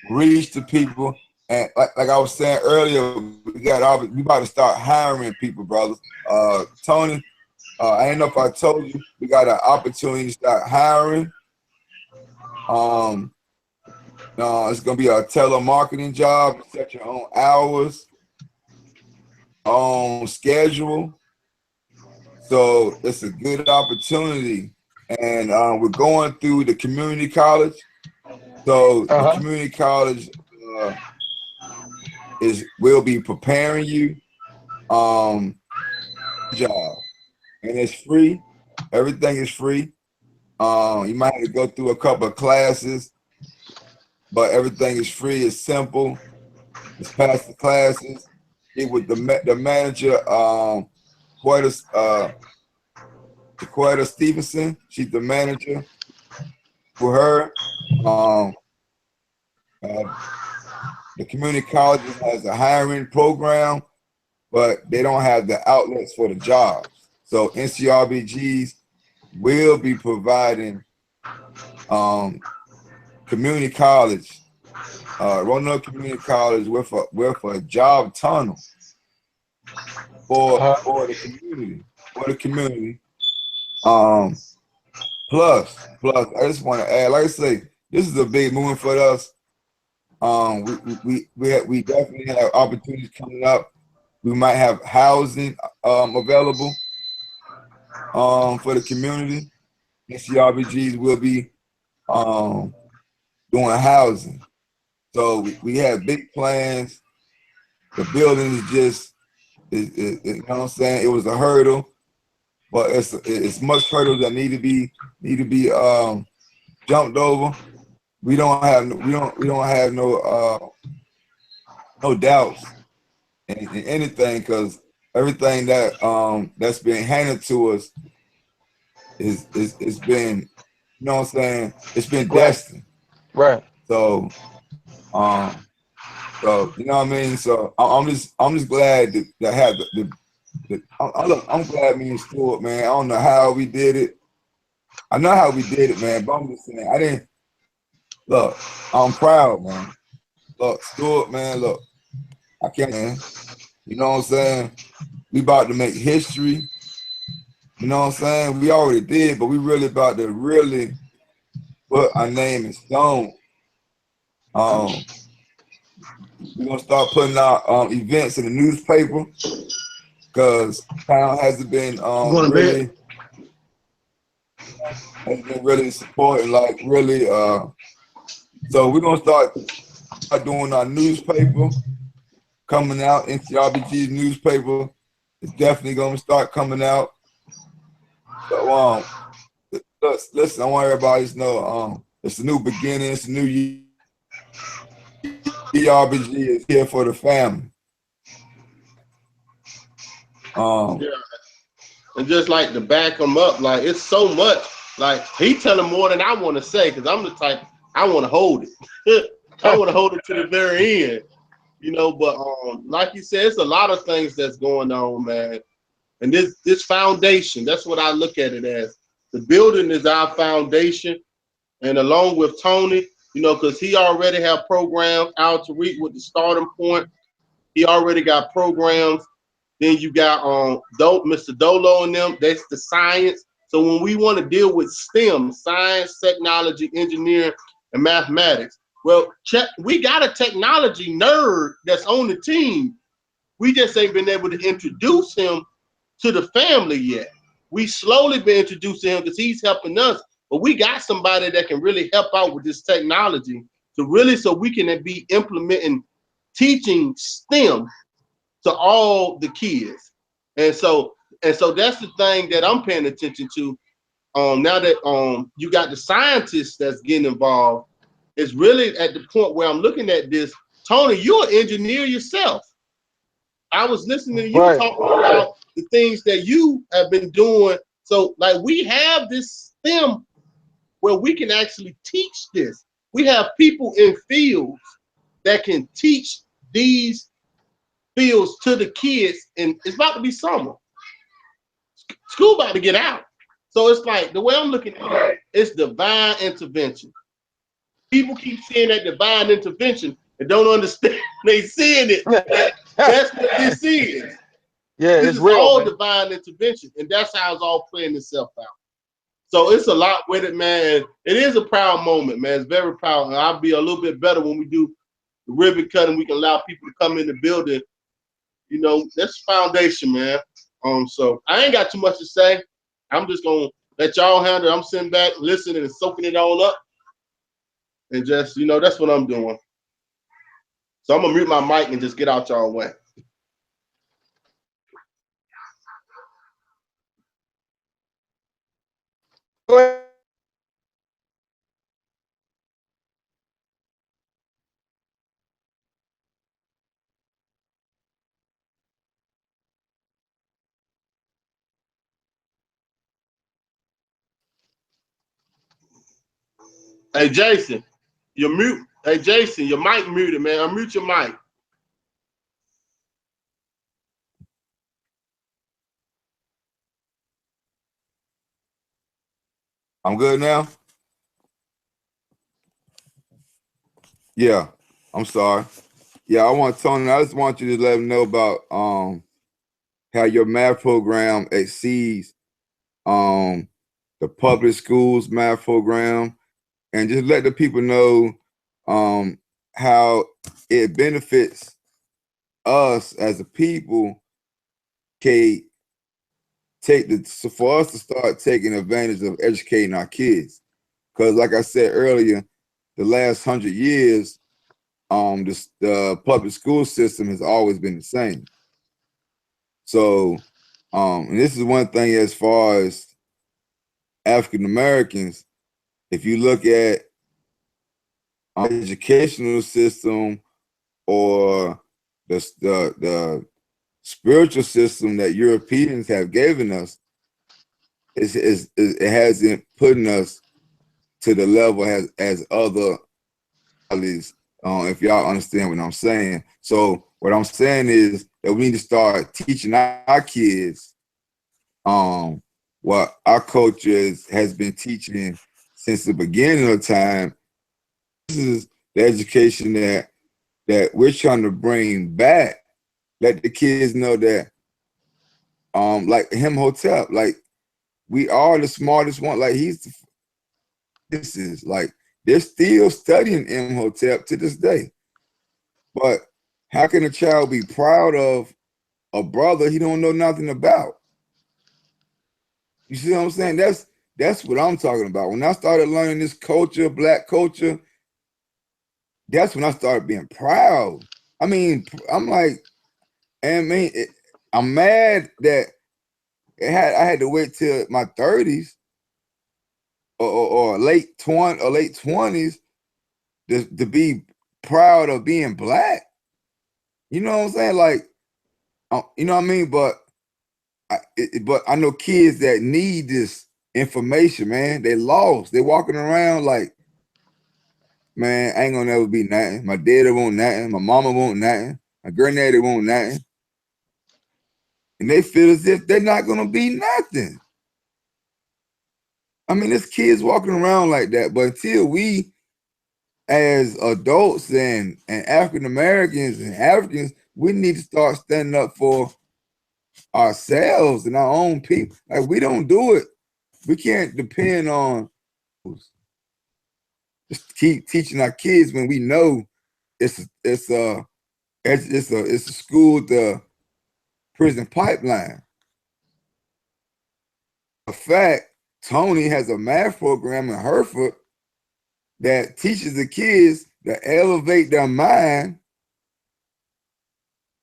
Speaker 1: to reach the people. And like I was saying earlier, we about to start hiring people, brothers. Tony, I don't know if I told you, we got an opportunity to start hiring. It's gonna be a telemarketing job. Set your own hours, own schedule. So it's a good opportunity. And we're going through the community college. So the community college will be preparing you job, and it's free. Everything is free. You might have to go through a couple of classes, but everything is free. It's simple. It's past the classes. It with the manager, Quetta Stevenson. She's the manager for her. The community colleges has a hiring program, but they don't have the outlets for the jobs. So NCRBGs will be providing community college, Roanoke Community College with a job tunnel for the community. Plus, I just want to add, like I say, this is a big movement for us. We definitely have opportunities coming up. We might have housing available for the community. NCRBGs will be doing housing. So we have big plans. The building is just, you know what I'm saying? It was a hurdle, but it's much hurdles that need to be jumped over. We don't have no doubts in anything, because everything that's been handed to us is been, you know what I'm saying, it's been destined.
Speaker 4: Right.
Speaker 1: So you know what I mean. So I'm just glad that I had I'm glad me and Stuart, man. I don't know how we did it. I know how we did it, man. But I'm just saying, look, I'm proud, man. Look, Stuart, man. Look, I can't, man. You know what I'm saying? We about to make history. You know what I'm saying? We already did, but we really about to really put our name in stone. We're gonna start putting out events in the newspaper, because town hasn't been really supporting, like really. So we're gonna start doing our newspaper coming out. NCRBG's newspaper is definitely gonna start coming out. So listen, I want everybody to know it's a new beginning, it's a new year. CRBG is here for the family.
Speaker 2: Yeah. And just like to back him up, like it's so much. Like he telling more than I want to say, because I'm the type I want to hold it. I want to hold it to the very end, you know. But like you said, it's a lot of things that's going on, man. And this foundation, that's what I look at it as. The building is our foundation, and along with Tony, you know, because he already have programs out to reach with the starting point. He already got programs. Then you got Mr. Dolo and them. That's the science. So when we want to deal with STEM, science, technology, engineering, and mathematics, well, we got a technology nerd that's on the team. We just ain't been able to introduce him to the family yet. We slowly been introducing him because he's helping us. But we got somebody that can really help out with this technology so we can be implementing teaching STEM to all the kids. And so that's the thing that I'm paying attention to. Now that you got the scientists that's getting involved, it's really at the point where I'm looking at this. Tony, you're an engineer yourself. I was listening to you talk about the things that you have been doing. So like we have this STEM where we can actually teach this. We have people in fields that can teach these fields to the kids, and it's about to be summer. School about to get out. So it's like the way I'm looking at it, it's divine intervention. People keep seeing that divine intervention and don't understand they seeing it. That's what this is.
Speaker 4: Yeah,
Speaker 2: this
Speaker 4: it's
Speaker 2: is
Speaker 4: real,
Speaker 2: all
Speaker 4: man.
Speaker 2: divine intervention, and that's how it's all playing itself out. So it's a lot with it, man. It is a proud moment, man. It's very proud. And I'll be a little bit better when we do the ribbon cutting. We can allow people to come in the building. You know, that's foundation, man. So I ain't got too much to say. I'm just gonna let y'all handle it. I'm sitting back, listening and soaking it all up. And just, you know, that's what I'm doing. So I'm gonna mute my mic and just get out y'all way.
Speaker 4: Go ahead.
Speaker 2: Hey Jason, you're mute. Hey Jason, your mic muted, man. Unmute your mic.
Speaker 1: I'm good now? Yeah, I'm sorry. Yeah, I just want you to let them know about how your math program exceeds the public schools math program, and just let the people know how it benefits us as a people. So for us to start taking advantage of educating our kids, because like I said earlier, the last 100 years, the public school system has always been the same. So, and this is one thing as far as African Americans, if you look at educational system or the spiritual system that Europeans have given us, it hasn't put us to the level as other colleagues, if y'all understand what I'm saying. So what I'm saying is that we need to start teaching our kids what our culture has been teaching since the beginning of time. This is the education that we're trying to bring back. Let the kids know that, like Imhotep, like we are the smartest one. Like this is like they're still studying Imhotep to this day. But how can a child be proud of a brother he don't know nothing about? You see what I'm saying? That's what I'm talking about. When I started learning this culture, Black culture, that's when I started being proud. I mean, I'm like, I'm mad that I had to wait till my 30s or late 20s to be proud of being black. You know what I'm saying? Like, you know what I mean? But but I know kids that need this information, man. They lost. They walking around like, man, I ain't gonna never be nothing. My daddy won't nothing. My mama won't nothing. My granddaddy won't nothing. And they feel as if they're not gonna be nothing. I mean, there's kids walking around like that. But until we, as adults and African Americans and Africans, we need to start standing up for ourselves and our own people. Like, we don't do it. We can't depend on just keep teaching our kids when we know it's a school to prison pipeline. In fact, Tony has a math program in Hereford that teaches the kids to elevate their mind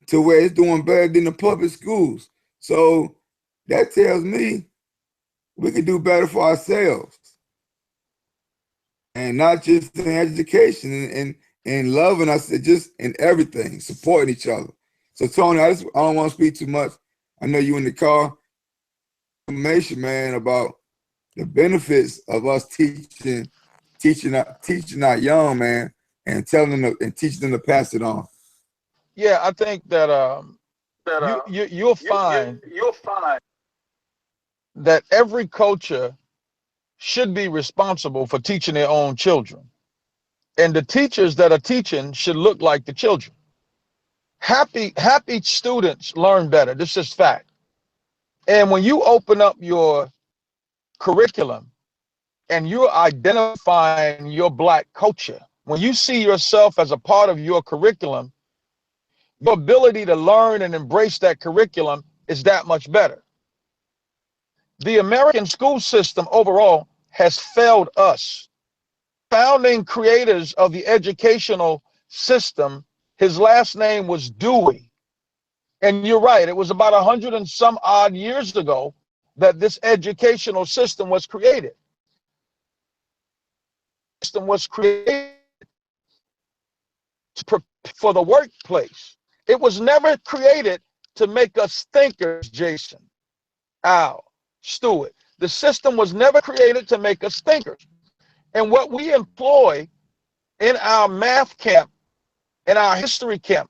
Speaker 1: to where it's doing better than the public schools. So that tells me we can do better for ourselves. And not just in education and loving us, just in everything, supporting each other. So Tony, I don't want to speak too much. I know you in the car. Information, man, about the benefits of us teaching our young, man, and telling them and teaching them to pass it on.
Speaker 4: Yeah, I think that you'll find that every culture should be responsible for teaching their own children. And the teachers that are teaching should look like the children. Happy students learn better. This is fact. And when you open up your curriculum and you're identifying your Black culture, when you see yourself as a part of your curriculum, your ability to learn and embrace that curriculum is that much better. The American school system overall has failed us. Founding creators of the educational system, his last name was Dewey. And you're right, it was about 100 and some odd years ago that this educational system was created. System was created for the workplace. It was never created to make us thinkers, Jason, Al, Stewart. The system was never created to make us thinkers. And what we employ in our math camp, in our history camp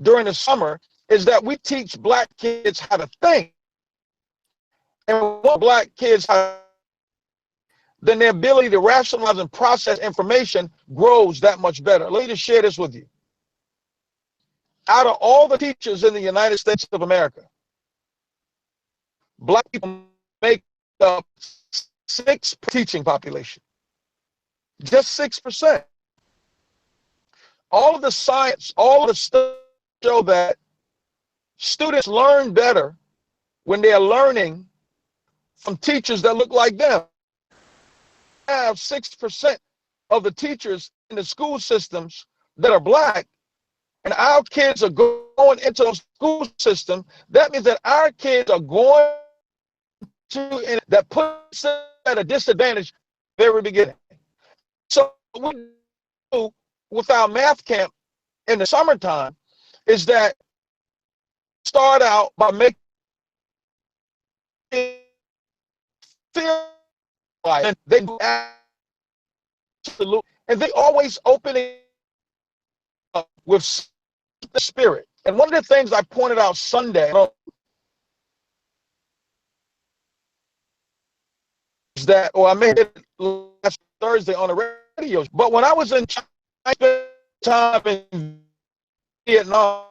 Speaker 4: during the summer, is that we teach Black kids how to think. And when Black kids have, then their ability to rationalize and process information grows that much better. Let me just share this with you. Out of all the teachers in the United States of America, Black people make up 6% teaching population. Just 6%. All of the science, all of the stuff show that students learn better when they're learning from teachers that look like them. Have 6% of the teachers in the school systems that are Black, and our kids are going into those school systems. That means that our kids are going to, and that puts them at a disadvantage very beginning. So what we do with our math camp in the summertime is that start out by making feel like, and they do absolute, and they always open it up with the spirit. And one of the things I pointed out Sunday is that, or I made it last Thursday on the radio, but when I was in China, I spent time in Vietnam.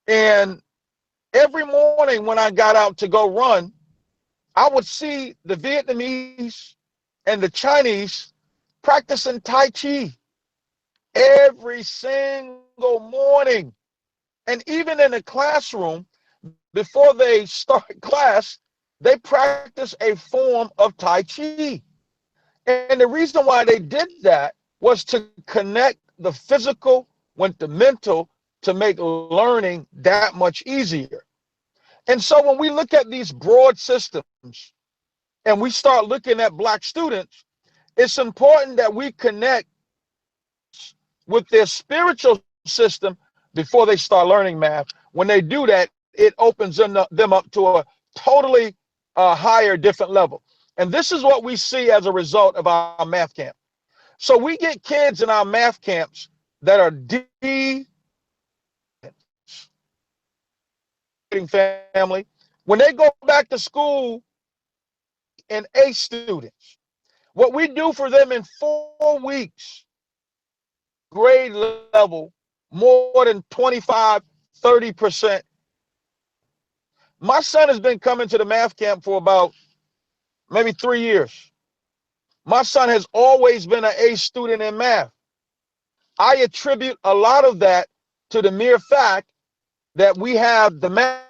Speaker 4: And every morning when I got out to go run, I would see the Vietnamese and the Chinese practicing Tai Chi every single morning. And even in the classroom, before they start class, they practice a form of Tai Chi. And the reason why they did that was to connect the physical with the mental to make learning that much easier. And so when we look at these broad systems and we start looking at Black students, it's important that we connect with their spiritual system before they start learning math. When they do that, it opens them up to a totally higher, different level. And this is what we see as a result of our math camp. So we get kids in our math camps that are D family. When they go back to school and A students, what we do for them in 4 weeks, grade level, more than 25, 30%. My son has been coming to the math camp for about maybe 3 years. My son has always been an A student in math. I attribute a lot of that to the mere fact that we have the math.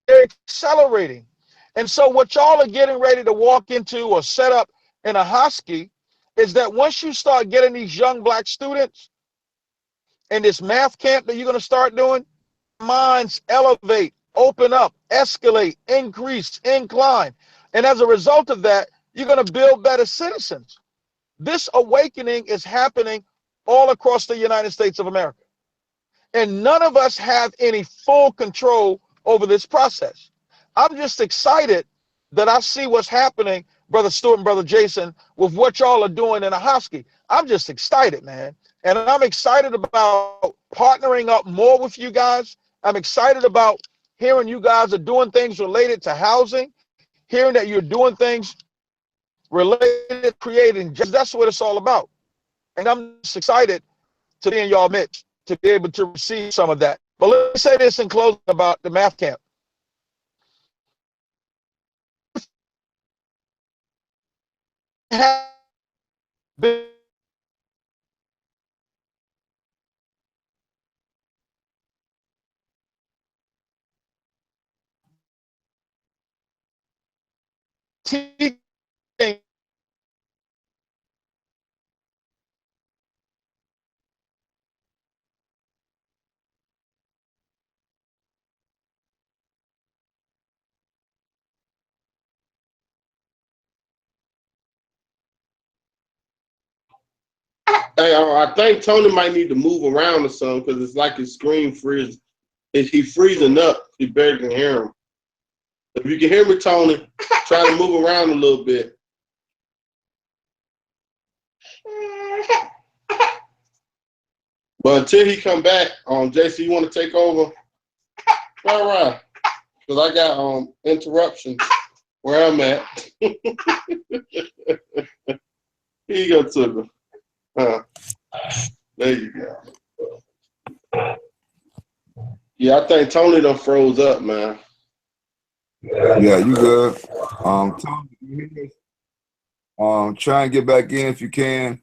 Speaker 4: They're accelerating. And so what y'all are getting ready to walk into or set up in a Husky is that once you start getting these young Black students in this math camp that you're going to start doing, minds elevate, open up, escalate, increase, incline. And as a result of that, you're going to build better citizens. This awakening is happening all across the United States of America. And none of us have any full control over this process. I'm just excited that I see what's happening, Brother Stewart and Brother Jason, with what y'all are doing in Ahoskie. I'm just excited, man. And I'm excited about partnering up more with you guys. I'm excited about hearing you guys are doing things related to housing, hearing that you're doing things related to creating. That's what it's all about. And I'm just excited to be in y'all midst to be able to receive some of that. But let me say this in closing about the math camp. Have been teaching.
Speaker 2: Hey, I think Tony might need to move around or something because it's like his screen freeze. He freezing up. You barely can hear him. If you can hear me, Tony, try to move around a little bit. But until he come back, JC, you want to take over? All right, because I got interruptions where I'm at. Here you go, Tucker. There you go. Yeah, I think Tony done froze up, man.
Speaker 1: Yeah, you good. Tony, try and get back in if you can.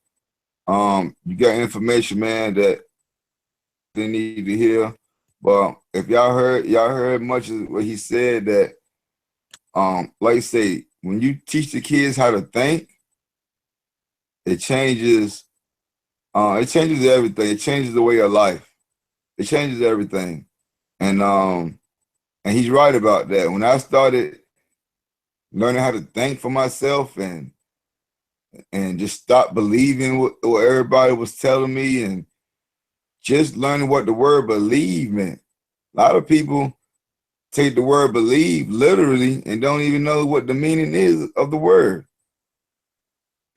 Speaker 1: You got information, man, that they need to hear. But if y'all heard much of what he said, that like I say, when you teach the kids how to think, it changes everything. It changes the way of life. It changes everything. And he's right about that. When I started learning how to think for myself and just stop believing what everybody was telling me and just learning what the word believe meant. A lot of people take the word believe literally and don't even know what the meaning is of the word.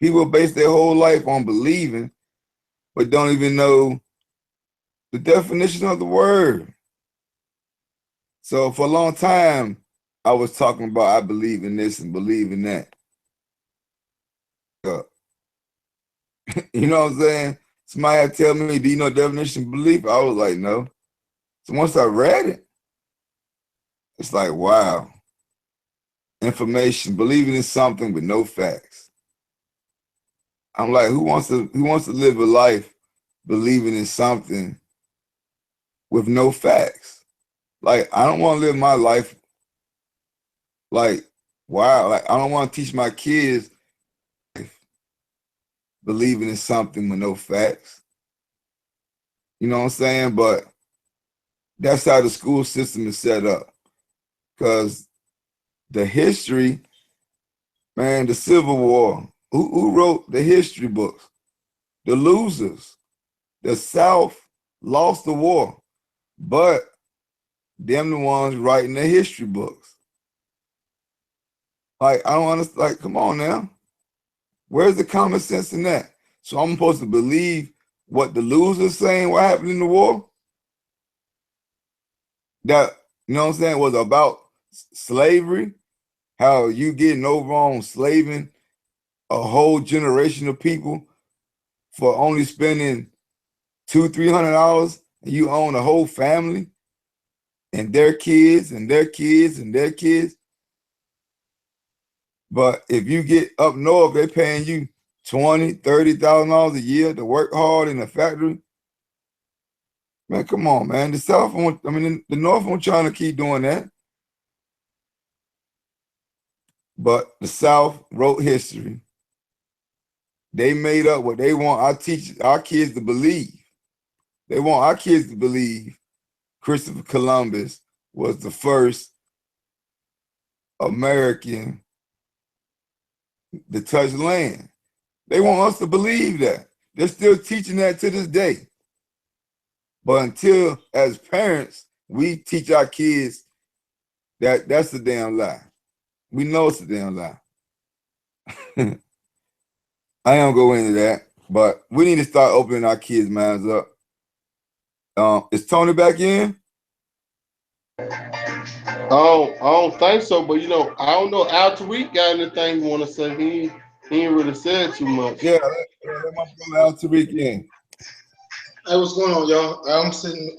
Speaker 1: People base their whole life on believing, but don't even know the definition of the word. So for a long time, I was talking about I believe in this and believe in that. You know what I'm saying? Somebody had to tell me, do you know the definition of belief? I was like, no. So once I read it, it's like, wow. Information, believing in something with no facts. I'm like, who wants to live a life believing in something with no facts. Like, I don't want to live my life like, wow, like I don't want to teach my kids believing in something with no facts. You know what I'm saying? But that's how the school system is set up. Because the history, man, the Civil War, who wrote the history books? The losers. The South lost the war, but them the ones writing the history books. Like, I don't understand. Like, come on now. Where's the common sense in that? So I'm supposed to believe what the losers saying, what happened in the war? That, you know what I'm saying, was about slavery, how you getting over on slaving a whole generation of people for only spending $200-300, and you own a whole family and their kids and their kids and their kids. But if you get up north, they're paying you $20,000-30,000 a year to work hard in a factory. Man, come on, man. The South, the North won't trying to keep doing that. But the South wrote history. They made up what they want our kids to believe. They want our kids to believe Christopher Columbus was the first American to touch land. They want us to believe that. They're still teaching that to this day. But until, as parents, we teach our kids that that's a damn lie. We know it's a damn lie. I don't go into that, but we need to start opening our kids' minds up. Is Tony back in?
Speaker 2: I don't think so, but I don't know. Al Tariq got anything you want to say? He ain't really said too much.
Speaker 1: Yeah, let my brother Al Tariq in.
Speaker 3: Hey, what's going on, y'all? I'm sitting.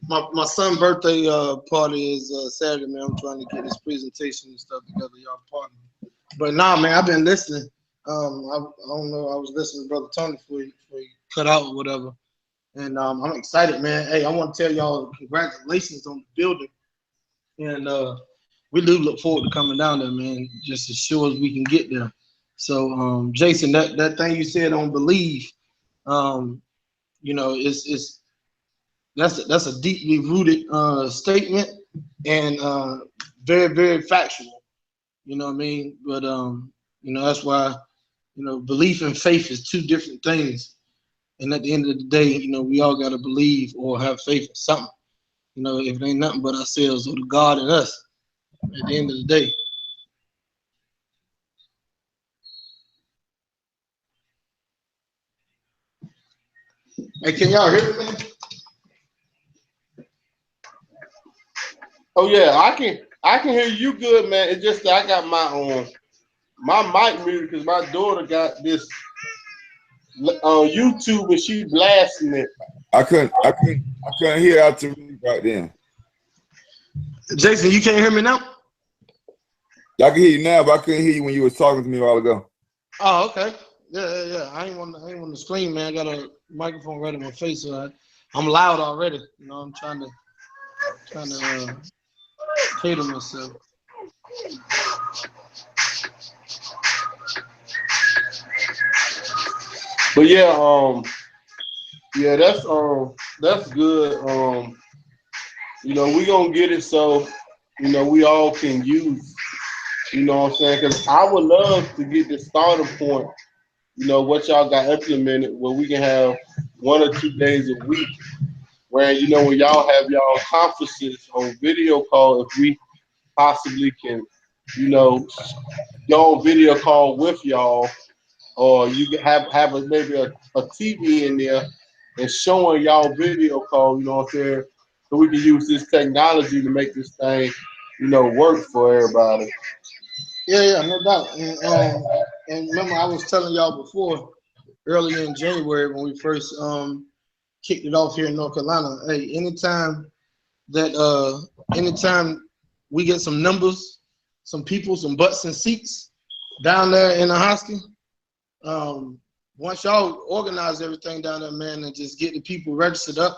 Speaker 3: My son's birthday party is Saturday, man. I'm trying to get his presentation and stuff together, y'all. Pardon me. But nah, man, I've been listening. I don't know. I was listening to Brother Tony before he cut out or whatever, and I'm excited, man. Hey, I want to tell y'all congratulations on the building, and we do look forward to coming down there, man. Just as sure as we can get there. So, Jason, that thing you said on believe, it's that's a deeply rooted statement and very, very factual. You know what I mean? But that's why belief and faith is two different things. And at the end of the day, we all gotta believe or have faith in something. If it ain't nothing but ourselves or the God in us. At the end of the day. Hey, can y'all hear me, man?
Speaker 2: Oh yeah, I can hear you good, man. It's just that I got my mic muted because my daughter got this on YouTube and she blasting it.
Speaker 1: I couldn't hear Al Tariq right then.
Speaker 3: Jason, you can't hear me now?
Speaker 1: I can hear you now, but I couldn't hear you when you was talking to me a while ago.
Speaker 3: Oh, okay. Yeah. I ain't want to scream, man. I got a microphone right in my face, so I'm loud already. I'm trying to cater myself.
Speaker 2: But yeah, that's good. We gonna get it so we all can use. You know what I'm saying? Because I would love to get the starting point. What y'all got implemented where we can have 1 or 2 days a week where when y'all have y'all conferences on video call, if we possibly can go on video call with y'all, or you can have maybe a TV in there and showing y'all video call, what I'm saying, so we can use this technology to make this thing work for everybody.
Speaker 3: Yeah, no doubt. And remember, I was telling y'all before, earlier in January when we first kicked it off here in North Carolina. Hey, anytime we get some numbers, some people, some butts and seats down there in the hostel, once y'all organize everything down there, man, and just get the people registered up,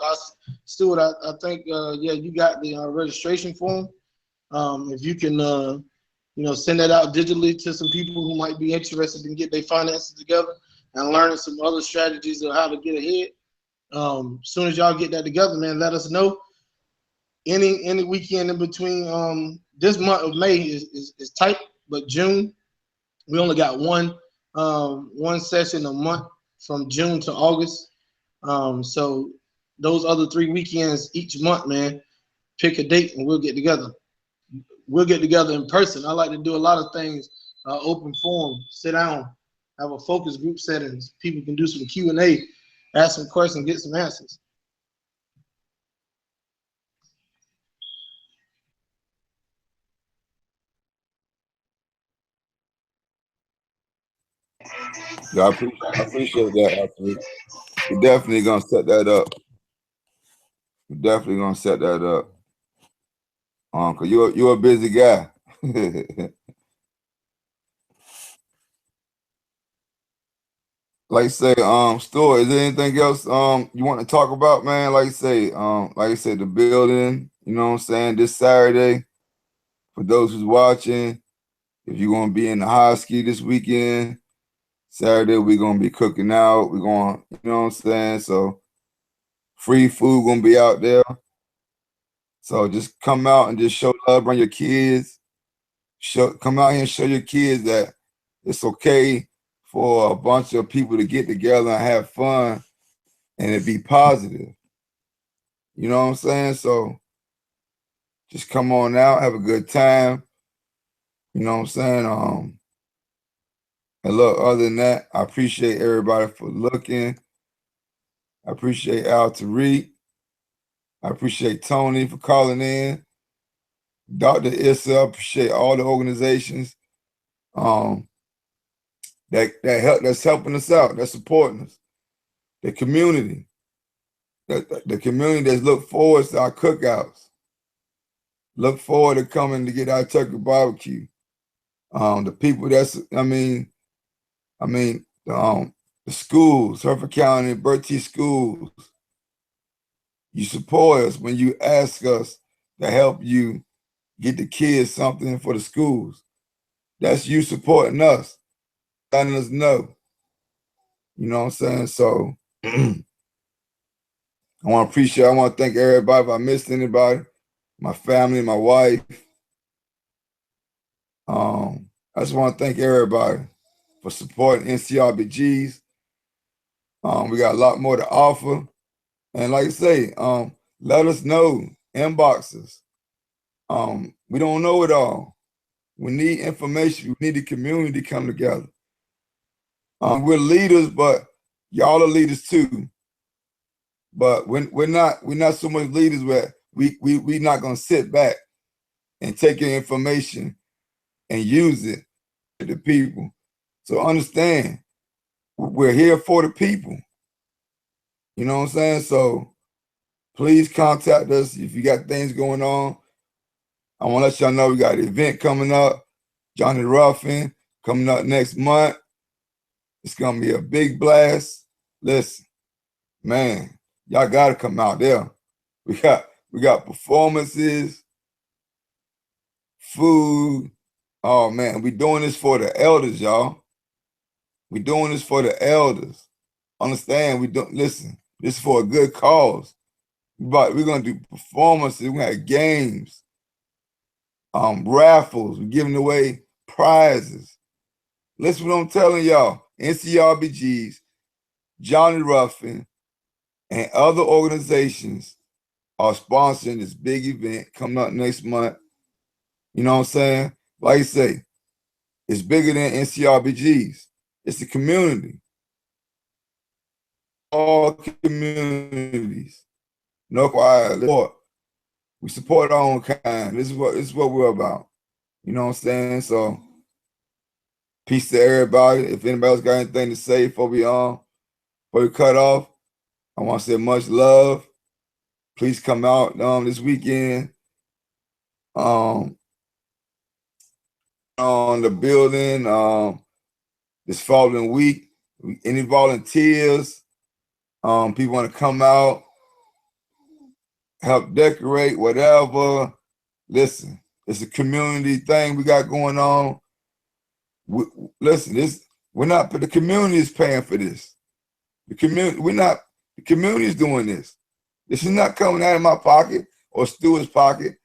Speaker 3: Stuart, I think, yeah, you got the registration form. If you can, send that out digitally to some people who might be interested in get their finances together and learning some other strategies of how to get ahead. Soon as y'all get that together, man, let us know. Any weekend in between this month of May is tight, but June, we only got one session a month from June to August. So those other 3 weekends each month, man, pick a date and we'll get together. We'll get together in person. I like to do a lot of things, open forum, sit down, have a focus group settings. People can do some Q&A, ask some questions, get some answers.
Speaker 1: Yeah, I appreciate that. Actually. We're definitely gonna set that up. We're definitely gonna set that up. Cause you're a busy guy. Like I say, Stuart, is there anything else you want to talk about, man? Like I said, the building, you know what I'm saying, this Saturday, for those who's watching, if you're gonna be in the high ski this weekend, Saturday we're gonna be cooking out. We're going, you know what I'm saying? So free food gonna be out there. So just come out and just show love, bring your kids. Come out here and show your kids that it's okay for a bunch of people to get together and have fun and it be positive. You know what I'm saying? So just come on out, have a good time. You know what I'm saying? And look, other than that, I appreciate everybody for looking. I appreciate Al Tariq. I appreciate Tony for calling in. Dr. Issa, I appreciate all the organizations that's helping us out, that's supporting us. The community. The community that's look forward to our cookouts. Look forward to coming to get our turkey barbecue. The people the schools, Hereford County, Bertie schools. You support us when you ask us to help you get the kids something for the schools. That's you supporting us, letting us know. You know what I'm saying? So I want to thank everybody. If I missed anybody, my family, my wife. I just want to thank everybody for supporting NCRBGs. We got a lot more to offer. And like I say, let us know, inboxes. We don't know it all. We need information. We need the community to come together. We're leaders, but y'all are leaders too. But we're not so much leaders where we're not gonna sit back and take your information and use it to the people. So understand, we're here for the people. You know what I'm saying? So please contact us if you got things going on. I want to let y'all know we got an event coming up. Johnny Ruffin coming up next month. It's gonna be a big blast. Listen, man, y'all gotta come out there. We got performances, food. Oh man, we doing this for the elders, y'all. We doing this for the elders. Understand? Listen. This is for a good cause. We're gonna do performances. We're gonna have games, raffles. We're giving away prizes. Listen what I'm telling y'all. NCRBGs, Johnny Ruffin, and other organizations are sponsoring this big event coming up next month. You know what I'm saying? Like I say, it's bigger than NCRBGs. It's the community. All communities. No quiet support. We support our own kind. This is what we're about. You know what I'm saying? So peace to everybody. If anybody's got anything to say before we cut off, I want to say much love. Please come out this weekend. On the building this following week. Any volunteers, people want to come out, help decorate, whatever. Listen, it's a community thing we got going on. Listen, the community is paying for this. The community is doing this. This is not coming out of my pocket or Stewart's pocket.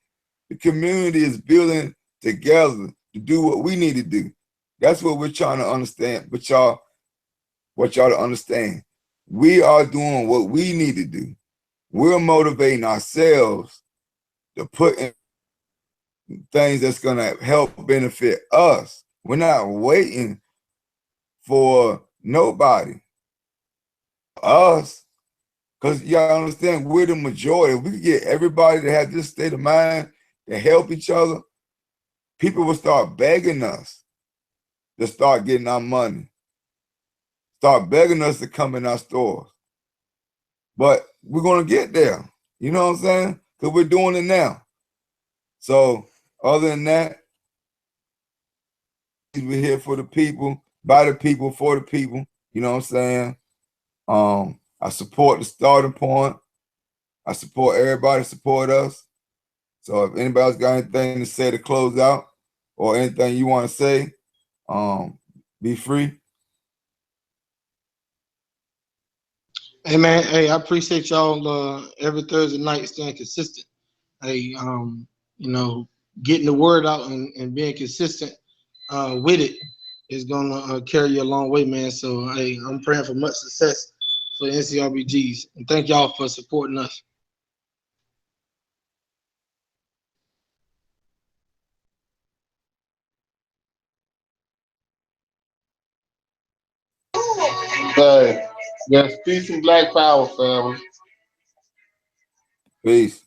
Speaker 1: The community is building together to do what we need to do. That's what we're trying to understand, what y'all to understand. We are doing what we need to do. We're motivating ourselves to put in things that's going to help benefit us. We're not waiting for nobody. Us, because y'all understand, we're the majority. If we could get everybody to have this state of mind to help each other, people will start begging us to start getting our money. Start begging us to come in our stores. But we're going to get there. You know what I'm saying? Because we're doing it now. So other than that, we're here for the people, by the people, for the people. You know what I'm saying? I support the starting point. I support everybody to support us. So if anybody's got anything to say to close out or anything you want to say, be free.
Speaker 3: Hey man, hey, I appreciate y'all every Thursday night staying consistent. Hey, you know, getting the word out and being consistent with it is gonna carry you a long way, man. So hey, I'm praying for much success for the NCRBGs, and thank y'all for supporting us.
Speaker 2: Hey, yes, peace and black power, family.
Speaker 1: Peace.